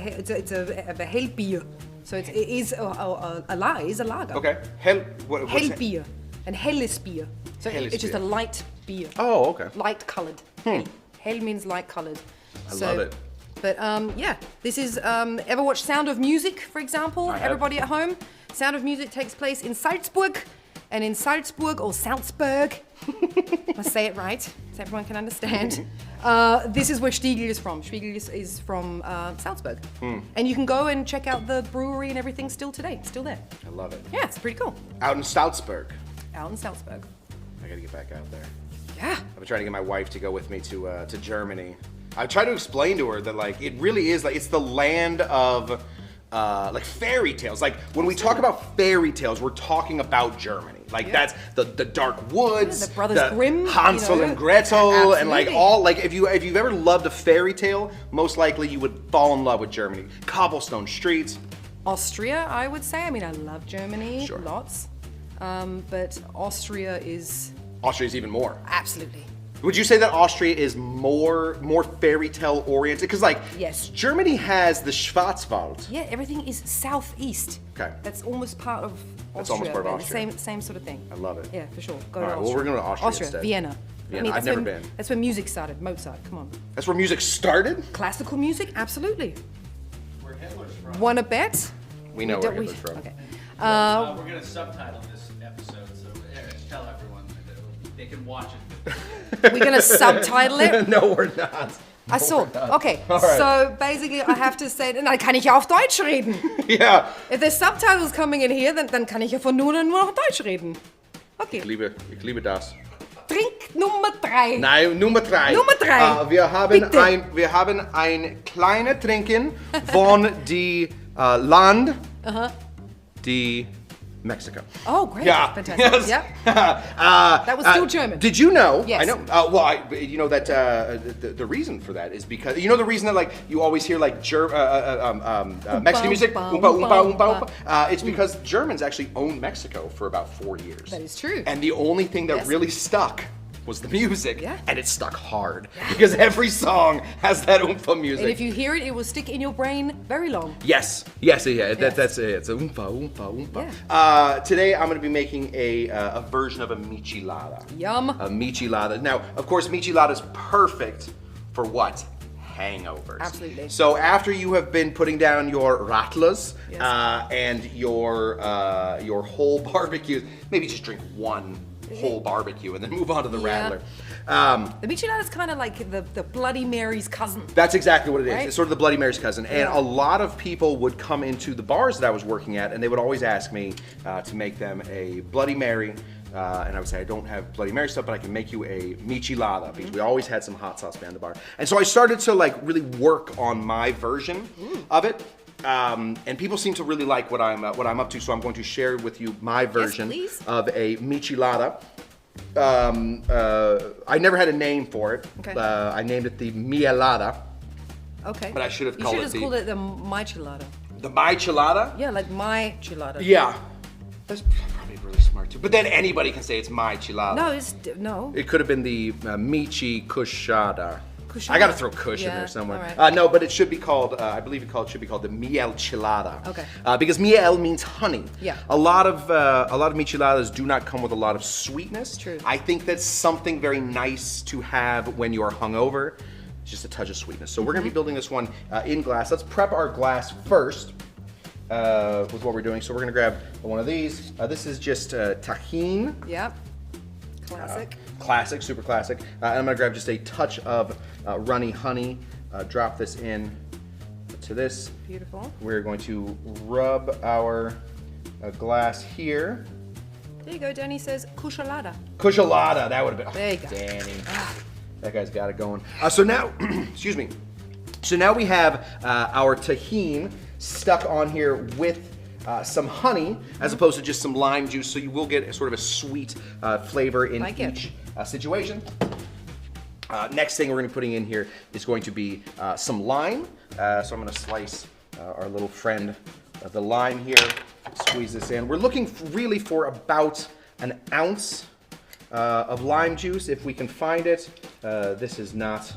S4: hell beer. So it is a lager.
S1: Okay. What's
S4: Hell beer and helles beer. So
S1: Helles
S4: it's just a
S1: beer.
S4: light beer.
S1: Oh, okay.
S4: Light colored. Hell means light colored.
S1: I love it.
S4: But yeah, this is ever watch Sound of Music, for example?
S1: I have.
S4: Everybody at home. Sound of Music takes place in Salzburg, and in Salzburg or Salzburg, I say it right, so everyone can understand. This is where Stiegl is from. Stiegl is from Salzburg, and you can go and check out the brewery and everything still today, still there.
S1: I love it.
S4: Yeah, it's pretty cool.
S1: Out in Salzburg.
S4: Out in Salzburg.
S1: I gotta get back out there.
S4: Yeah.
S1: I've been trying to get my wife to go with me to Germany. I tried to explain to her that like it really is like it's the land of like fairy tales. Like when we talk about fairy tales, we're talking about Germany. Like that's the dark woods,
S4: Yeah, the Brothers Grimm,
S1: Hansel
S4: you know.
S1: and Gretel, and like
S4: Absolutely.
S1: all like if you've ever loved a fairy tale, most likely you would fall in love with Germany. Cobblestone streets.
S4: Austria, I would say. I mean, I love Germany,
S1: Sure.
S4: lots, but Austria is
S1: Austria's even more.
S4: absolutely.
S1: Would you say that Austria is more fairy tale oriented? Because like
S4: Yes.
S1: Germany has the Schwarzwald.
S4: Yeah, everything is southeast.
S1: Okay.
S4: That's almost part of Austria.
S1: That's almost part of
S4: the
S1: Austria.
S4: Same sort of thing.
S1: I love it.
S4: Yeah, for sure. Go
S1: All
S4: to
S1: right, well,
S4: Austria.
S1: we're going to Austria instead.
S4: Vienna.
S1: Vienna. I've
S4: that's
S1: never
S4: when,
S1: been.
S4: That's when music started. Mozart. Come on.
S1: That's where music started?
S4: Classical music, absolutely.
S3: Where Hitler's from.
S4: Want to bet?
S1: We know
S4: We
S1: where
S4: don't-
S1: Hitler's from.
S4: Okay.
S2: We're gonna subtitle this episode, so tell everyone that they can watch it.
S4: We're gonna subtitle it.
S1: No, we're not.
S4: I saw. Okay.
S1: All right.
S4: So basically, I have to say, dann kann ich ja auf Deutsch reden.
S1: Yeah.
S4: If there's subtitles coming in here, dann kann ich ja von nun an nur noch Deutsch reden. Okay.
S1: Ich liebe das.
S4: Trink Nummer 3.
S1: Nein, Nummer 3.
S4: Nummer 3.
S1: Wir haben ein kleines Trinken von die Land, die Mexico.
S4: Oh, great.
S1: Yeah.
S4: Fantastic.
S1: Yes.
S4: Yep. That was still German.
S1: Did you know?
S4: Yes.
S1: I know. You know that the reason for that is because you know the reason that like you always hear like Mexican music.
S4: oompa,
S1: Oompa, oompa,
S4: oompa,
S1: oompa. It's because Germans actually owned Mexico for about 4 years.
S4: That is true.
S1: And the only thing that
S4: Yes.
S1: really stuck was the music,
S4: Yeah.
S1: and it stuck hard because every song has that oompa music.
S4: And if you hear it, it will stick in your brain very long.
S1: Yes, yeah. That's it. It's a oompa, oompa, oompa.
S4: Yeah.
S1: Today I'm going to be making a version of a Michelada.
S4: Yum.
S1: A Michelada. Now, of course, Michelada is perfect for what? Hangovers.
S4: Absolutely.
S1: So after you have been putting down your radlers
S4: Yes.
S1: and your whole barbecues, maybe just drink one whole barbecue and then move on to the
S4: Yeah.
S1: Radler.
S4: The Michelada is kind of like the Bloody Mary's cousin.
S1: That's exactly what it is.
S4: Right?
S1: It's sort of the Bloody Mary's cousin. And
S4: Yeah.
S1: a lot of people would come into the bars that I was working at, and they would always ask me to make them a Bloody Mary. And I would say, I don't have Bloody Mary stuff, but I can make you a Michelada, because we always had some hot sauce behind the bar. And so I started to like really work on my version of it. And people seem to really like what I'm up to, so I'm going to share with you my version
S4: please.
S1: of a Michelada. I never had a name for it.
S4: Okay.
S1: I named it the Miel-Lada.
S4: Okay.
S1: But I should have
S4: You
S1: called
S4: should
S1: it
S4: have
S1: the-
S4: called it the Michelada.
S1: The Michelada?
S4: Yeah, like my Chelada.
S1: Yeah. That's probably really smart too. But then anybody can say it's my Chelada.
S4: No, no.
S1: It could have been the Michi Cushada.
S4: Cushman.
S1: I gotta throw Cush in
S4: Yeah,
S1: there somewhere.
S4: all right.
S1: No, but it should be called, I believe it should be called the Miel-Lada.
S4: Okay.
S1: Because Miel means honey.
S4: Yeah.
S1: A lot of Micheladas do not come with a lot of sweetness.
S4: True.
S1: I think that's something very nice to have when you are hungover. Just a touch of sweetness. So we're gonna be building this one in glass. Let's prep our glass first with what we're doing. So we're gonna grab one of these. This is just Tajin.
S4: Yep. Classic.
S1: Classic, super classic. And I'm gonna grab just a touch of Runny Hunny drop this in to this.
S4: Beautiful.
S1: We're going to rub our glass here.
S4: There you go. Danny says Michelada.
S1: Cushman, that would have been.
S4: There you go.
S1: Danny. That guy's got it going. So now, excuse me. So now we have our Tajin stuck on here with some honey, as opposed to just some lime juice. So you will get sort of a sweet flavor in each situation. Next thing we're going to be putting in here is going to be some lime. So I'm going to slice our little friend of the lime here. Squeeze this in. We're looking really for about an ounce of lime juice if we can find it. This is not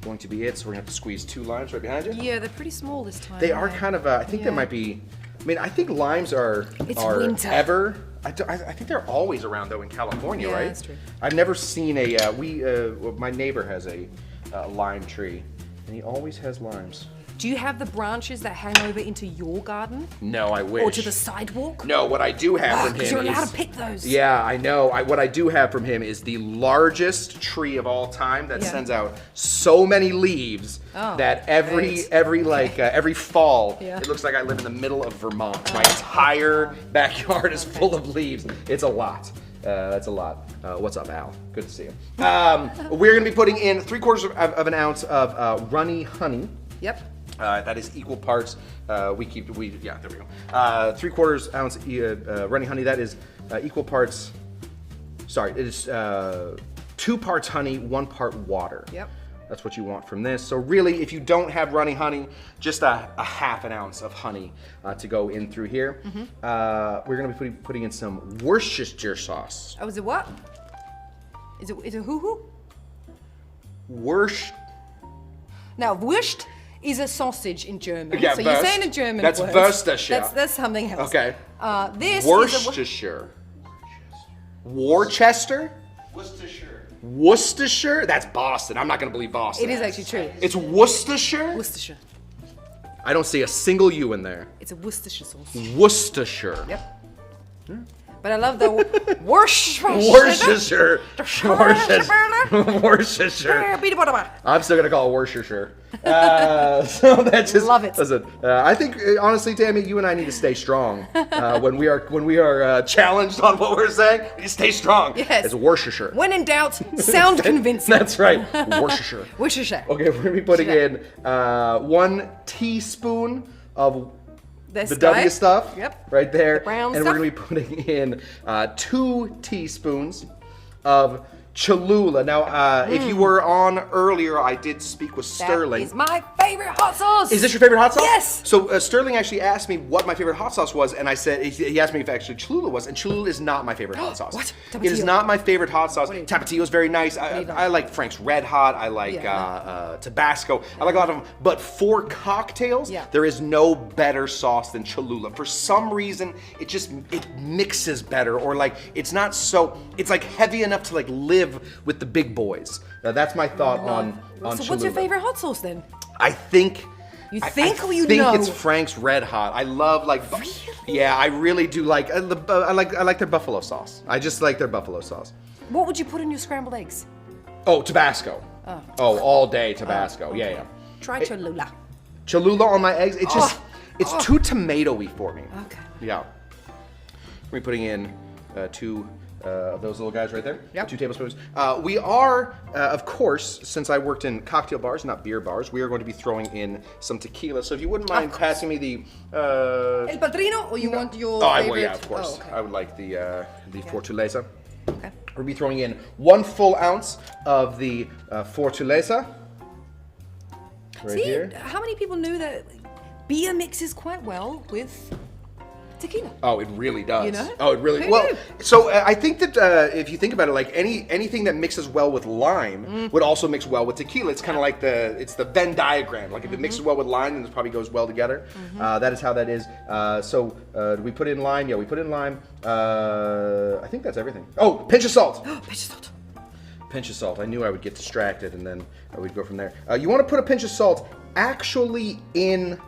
S1: going to be it, so we're going to have to squeeze 2 limes right behind you.
S4: Yeah, they're pretty small this time.
S1: They are kind of, I think they might be, I mean, I think limes are
S4: winter.
S1: ever. I think they're always around though in California, right?
S4: Yeah, that's true.
S1: I've never seen my neighbor has a lime tree, and he always has limes.
S4: Do you have the branches that hang over into your garden?
S1: No, I wish.
S4: Or to the sidewalk?
S1: No, what I do have from him
S4: Because you're allowed
S1: is,
S4: to pick those.
S1: Yeah, I know. What I do have from him is the largest tree of all time that sends out so many leaves that every fall it looks like I live in the middle of Vermont. My entire backyard is full of leaves. It's a lot. That's a lot. What's up, Al? Good to see you. We're going to be putting in 3/4 of an ounce of Runny Hunny.
S4: Yep.
S1: That is equal parts. There we go. 3/4 ounce Runny Hunny. That is equal parts. Sorry, it is 2 parts honey, 1 part water.
S4: Yep.
S1: That's what you want from this. So really, if you don't have Runny Hunny, just a half an ounce of honey to go in through here. We're gonna be putting in some Worcestershire sauce.
S4: Oh, is it what? Is it hoo-hoo? Now, Wurst is a sausage in German.
S1: Yeah,
S4: so you're saying a German
S1: That's
S4: word.
S1: Worcestershire.
S4: That's something else.
S1: Okay.
S4: This
S1: Worcestershire. Worcester? Worcestershire? That's Boston. I'm not going to believe Boston.
S4: It is actually true.
S1: It's Worcestershire?
S4: Worcestershire.
S1: I don't see a single U in there.
S4: It's a Worcestershire sauce.
S1: Worcestershire.
S4: Yep. But I love the
S1: Worcestershire. Worcestershire. I'm still gonna call it Worcestershire. So that's just
S4: Love it.
S1: Listen, I think honestly, Tamee, you and I need to stay strong when we are challenged on what we're saying. We need to stay strong.
S4: Yes.
S1: It's Worcestershire.
S4: When in doubt, sound convincing.
S1: That's right. Worcestershire.
S4: Worcestershire.
S1: Okay, we're gonna be putting in 1 teaspoon of
S4: This
S1: the
S4: guy.
S1: W stuff, right there,
S4: The brown
S1: and
S4: stuff.
S1: we're gonna be putting in 2 teaspoons of Cholula. Now, if you were on earlier, I did speak with Sterling.
S4: That is my favorite hot sauce.
S1: Is this your favorite hot sauce?
S4: Yes.
S1: So Sterling actually asked me what my favorite hot sauce was, and I said he asked me if actually Cholula was, and Cholula is not my favorite hot sauce.
S4: What?
S1: It is
S4: Tapatio.
S1: not my favorite hot sauce.
S4: What do you-
S1: Tapatio is very nice. I like Frank's Red Hot. I like Tabasco. I like a lot of them. But for cocktails, there is no better sauce than Cholula. For some reason, it mixes better, or like it's not so. It's like heavy enough to like live with the big boys. That's my thought on
S4: So
S1: Cholula.
S4: what's your favorite hot sauce then?
S1: I think.
S4: You
S1: I
S4: think or you
S1: think
S4: know?
S1: it's Frank's Red Hot. I love like. Yeah, I really do like. I like their buffalo sauce. I just like their buffalo sauce.
S4: What would you put in your scrambled eggs?
S1: Oh, Tabasco. Oh, all day Tabasco.
S4: okay.
S1: Yeah.
S4: Try Cholula.
S1: Cholula on my eggs. It's just it's too tomatoey for me.
S4: Okay.
S1: Yeah. We're putting in 2 of those little guys right there.
S4: Yep.
S1: 2 tablespoons. We are, of course, since I worked in cocktail bars, not beer bars, we are going to be throwing in some tequila. So if you wouldn't mind passing me the.
S4: El Padrino, or you want your
S1: Oh,
S4: favorite?
S1: yeah, of course.
S4: Oh, okay.
S1: I would like the Fortaleza.
S4: Okay.
S1: We'll be throwing in 1 full ounce of the Fortaleza. Right
S4: See,
S1: here.
S4: how many people knew that beer mixes quite well with tequila?
S1: Oh, it really does.
S4: You know?
S1: Oh, it really.
S4: Who
S1: Well,
S4: knew?
S1: so I think that if you think about it, like anything that mixes well with lime would also mix well with tequila. It's kind of like the Venn diagram. Like if it mixes well with lime, then it probably goes well together. That is how that is. So do we put in lime? Yeah, we put in lime. I think that's everything. Oh, pinch of salt.
S4: Pinch of salt.
S1: Pinch of salt. I knew I would get distracted, and then we'd go from there. You want to put a pinch of salt actually in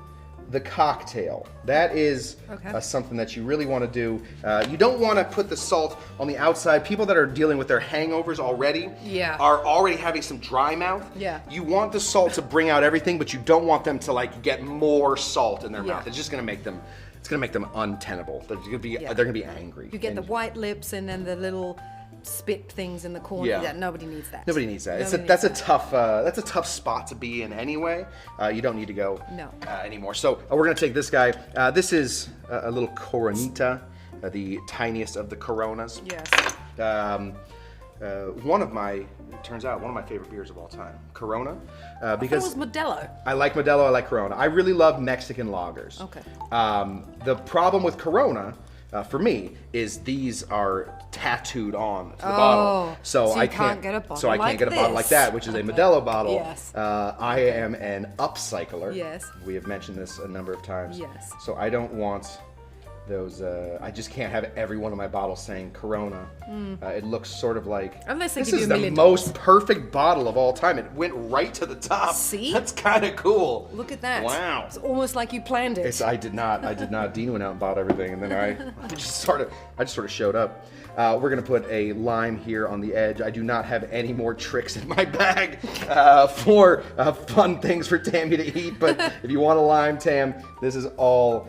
S1: the cocktail. That is something that you really want to do. You don't want to put the salt on the outside. People that are dealing with their hangovers already are already having some dry mouth.
S4: Yeah.
S1: You want the salt to bring out everything, but you don't want them to like get more salt in their mouth. It's just gonna make them. It's gonna make them untenable. They're gonna be. They're gonna be angry.
S4: You get the white lips and then the little spit things in the corner. Yeah, nobody needs that.
S1: Nobody needs that. That's a tough spot to be in anyway. You don't need to go anymore. So we're gonna take this guy. This is a little Coronita, the tiniest of the Coronas.
S4: Yes.
S1: Turns out one of my favorite beers of all time, Corona.
S4: Because it was Modelo.
S1: I like Modelo. I like Corona. I really love Mexican lagers.
S4: Okay.
S1: The problem with Corona. For me, is these are tattooed on to the bottle, so I can't get a bottle. Bottle like that, which is a Modelo bottle.
S4: Yes.
S1: I am an upcycler.
S4: Yes.
S1: We have mentioned this a number of times.
S4: Yes.
S1: So I don't want those. I just can't have every one of my bottles saying Corona. It looks sort of like
S4: unless they
S1: this
S4: give
S1: is
S4: you
S1: the most perfect bottle of all time. It went right to the top.
S4: See?
S1: That's kind of cool.
S4: Look at that.
S1: Wow.
S4: It's almost like you planned it.
S1: I did not. Dean went out and bought everything, and then I just sort of showed up. We're gonna put a lime here on the edge. I do not have any more tricks in my bag for fun things for Tammy to eat. But if you want a lime, Tam, this is all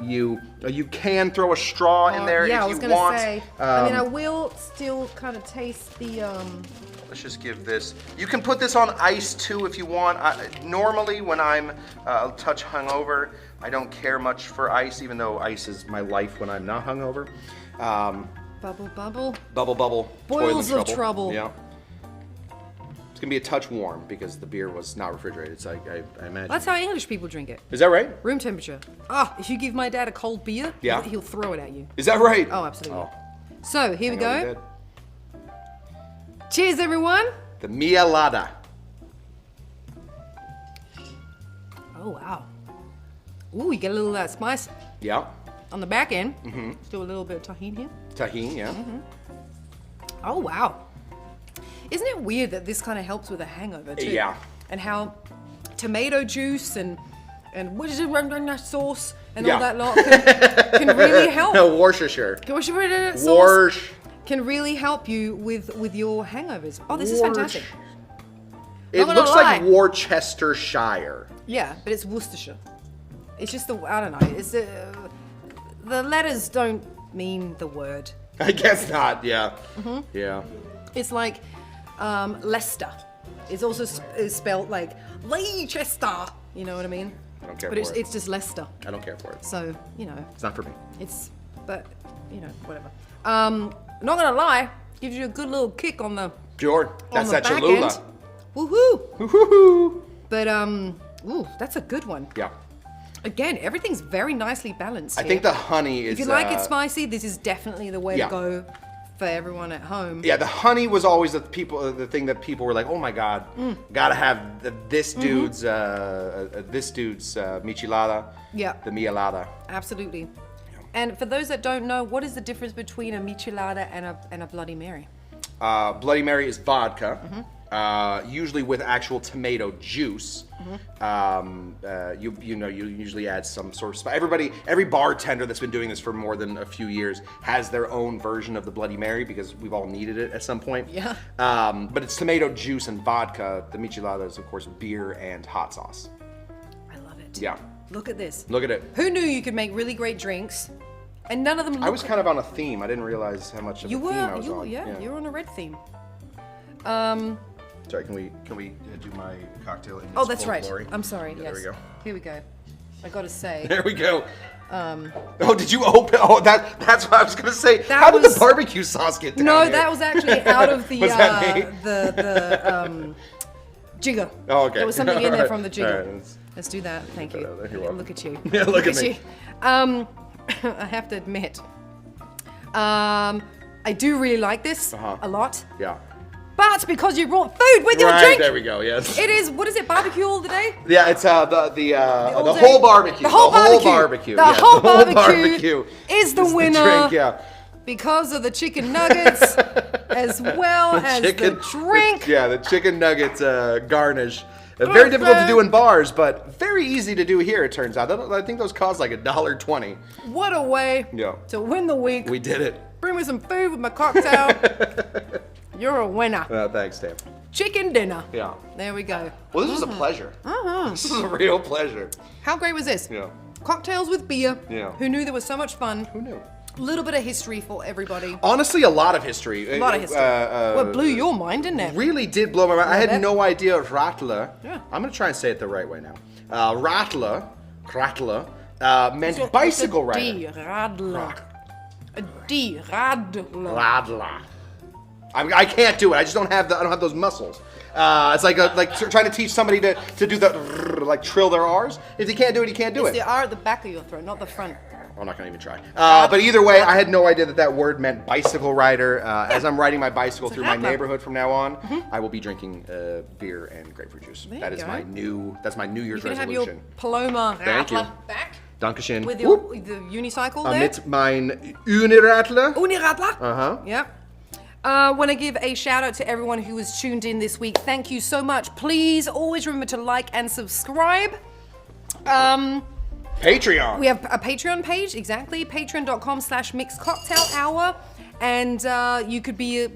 S1: you. You can throw a straw in there if you want.
S4: Yeah, I was gonna say. I mean, I will still kind of taste the.
S1: Let's just give this. You can put this on ice too if you want. Normally, when I'm a touch hungover, I don't care much for ice, even though ice is my life when I'm not hungover.
S4: Bubble, bubble.
S1: Bubble, bubble.
S4: Boils of trouble.
S1: Yeah. It's gonna be a touch warm because the beer was not refrigerated, so I imagine.
S4: That's how English people drink it.
S1: Is that right?
S4: Room temperature. If you give my dad a cold beer, he'll throw it at you.
S1: Is that right?
S4: Oh, absolutely.
S1: Oh.
S4: So, here we go. Cheers, everyone.
S1: The Miel-Lada.
S4: Oh, wow. Ooh, you get a little of that spice.
S1: Yeah.
S4: On the back end. Let's do a little bit of Tajin here.
S1: Tajin, yeah.
S4: Oh, wow. Isn't it weird that this kind of helps with a hangover, too?
S1: Yeah.
S4: And how tomato juice and what is it, sauce and all that lot can really help.
S1: Worcestershire.
S4: Sauce can really help you with your hangovers. Oh, this is fantastic.
S1: It looks like Worcestershire.
S4: Yeah, but it's Worcestershire. It's just I don't know. It's the letters don't mean the word.
S1: I guess not. Yeah. Yeah.
S4: It's like Leicester. It's also spelled like Leicester. You know what I mean?
S1: I don't care
S4: but
S1: for it.
S4: It's just Leicester.
S1: I don't care for it.
S4: So
S1: it's not for me.
S4: But whatever. Not gonna lie, gives you a good little kick on the.
S1: Sure. That's that
S4: back
S1: Cholula.
S4: end. Woohoo!
S1: Woohoo!
S4: But ooh, that's a good one.
S1: Yeah.
S4: Again, everything's very nicely balanced.
S1: I think the honey is.
S4: If you like it spicy, this is definitely the way to go for everyone at home.
S1: Yeah, the honey was always the thing that people were like, oh my god, gotta have this dude's Michelada.
S4: Yeah.
S1: The Miel-Lada.
S4: Absolutely. And for those that don't know, what is the difference between a Michelada and a Bloody Mary?
S1: Bloody Mary is vodka, usually with actual tomato juice. You usually add some sort of spice. Every bartender that's been doing this for more than a few years has their own version of the Bloody Mary because we've all needed it at some point.
S4: Yeah.
S1: But it's tomato juice and vodka. The Michelada is, of course, beer and hot sauce.
S4: I love it.
S1: Yeah.
S4: Look at this.
S1: Look at it.
S4: Who knew you could make really great drinks, and none of them?
S1: I was kind of on a theme. I didn't realize how much of a theme I was on.
S4: Yeah, you're on a red theme.
S1: Sorry, can we do my cocktail? In
S4: Oh,
S1: its
S4: that's
S1: full
S4: right.
S1: glory?
S4: I'm sorry.
S1: Yeah,
S4: Yes.
S1: there we go.
S4: Here we go. I gotta say.
S1: There we go. Oh, did you open? Oh, that's what I was gonna say.
S4: That
S1: How did
S4: was-
S1: the barbecue sauce get down
S4: No,
S1: here?
S4: that was actually out of the
S1: Was that me?
S4: the jigger.
S1: Oh, okay.
S4: There was something in there from the jigger.
S1: All right,
S4: Let's do that. Thank you.
S1: You're welcome.
S4: Look at you.
S1: Yeah, look at me.
S4: you. I have to admit, I do really like this a lot.
S1: Yeah.
S4: But because you brought food with your
S1: Right,
S4: drink,
S1: there we go. Yes.
S4: it is. What is it? Barbecue all the day?
S1: Yeah, it's the
S4: all day?
S1: whole barbecue.
S4: The whole barbecue. The whole barbecue is the winner.
S1: Drink, yeah.
S4: Because of the chicken nuggets, as well as the drink.
S1: Yeah, the chicken nuggets garnish. Very difficult to do in bars, but very easy to do here, it turns out. I think those cost like $1.20.
S4: What a way to win the week.
S1: We did it.
S4: Bring me some food with my cocktail. You're a winner.
S1: Thanks, Tam.
S4: Chicken dinner.
S1: Yeah.
S4: There we go.
S1: Well, this was a pleasure. This is a real pleasure.
S4: How great was this?
S1: Yeah.
S4: Cocktails with beer.
S1: Yeah.
S4: Who knew there was so much fun?
S1: Who knew?
S4: A little bit of history for everybody.
S1: Honestly, a lot of history.
S4: A lot of history. Well, it blew your mind, didn't it?
S1: Really did blow my mind. I had
S4: bet.
S1: no idea Radler.
S4: Yeah.
S1: I'm going to try and say it the right way now. Radler meant bicycle rider.
S4: Radler. A D. Radler.
S1: Radler. I can't do it. I just don't have I don't have those muscles. It's like trying to teach somebody to do the like trill their R's. If you can't do it, you can't do
S4: It's
S1: it.
S4: the R at the back of your throat, not the front.
S1: I'm not gonna even try. But either way, I had no idea that word meant bicycle rider. As I'm riding my bicycle through my
S4: Radler.
S1: neighborhood from now on, I will be drinking beer and grapefruit juice.
S4: There
S1: That
S4: you
S1: is
S4: go.
S1: my New Year's
S4: You can have
S1: resolution.
S4: your Paloma
S1: Thank you.
S4: Radler back
S1: Dankeschön.
S4: with your the unicycle there.
S1: Mit mein Uniradler.
S4: Uniradler. Yep. Want to give a shout out to everyone who was tuned in this week. Thank you so much. Please always remember to like and subscribe.
S1: Patreon.
S4: We have a Patreon page, exactly. Patreon.com/mixedcocktailhour. And you could be,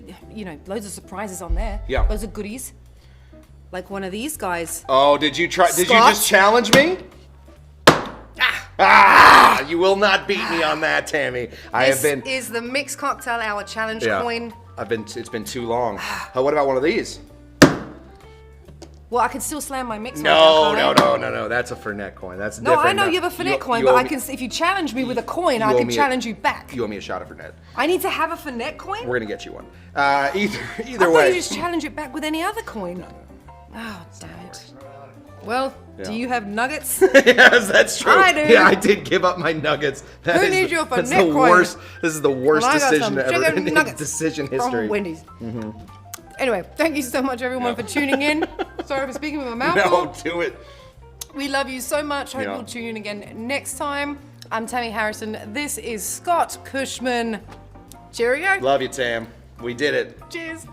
S4: loads of surprises on there.
S1: Yeah.
S4: Loads of goodies. Like one of these guys.
S1: Oh, did you try? Did you
S4: Scotch.
S1: just challenge me? You will not beat me on that, Tammy. I have been.
S4: This is the Mixed Cocktail Hour Challenge
S1: Yeah.
S4: coin.
S1: It's been too long. What about one of these?
S4: Well, I can still slam my mix.
S1: No.
S4: right now, can't I?
S1: That's a Fernet coin. That's
S4: No,
S1: different.
S4: I know you have a Fernet coin, but if you challenge me with a coin, I
S1: owe
S4: can
S1: me a-
S4: challenge you back.
S1: You owe me a shot of Fernet.
S4: I need to have a Fernet coin?
S1: We're gonna get you one.
S4: I
S1: Either
S4: thought
S1: way.
S4: you just challenge it back with any other coin. Oh, damn it. Well, do you have nuggets?
S1: Yes, that's true.
S4: I do.
S1: Yeah, I did give up my nuggets.
S4: Who needs your
S1: that's
S4: Fernet
S1: the
S4: coin?
S1: worst. This is the worst
S4: Well, I got
S1: decision
S4: some
S1: ever
S4: chicken
S1: in
S4: nuggets
S1: decision
S4: from
S1: history.
S4: Wendy's. Anyway, thank you so much, everyone, for tuning in. Sorry for speaking with my mouth
S1: No,
S4: full.
S1: do it.
S4: We love you so much. Hope
S1: Yeah.
S4: you'll tune in again next time. I'm Tamee Harrison. This is Scott Cushman. Cheerio.
S1: Love you, Tam. We did it.
S4: Cheers.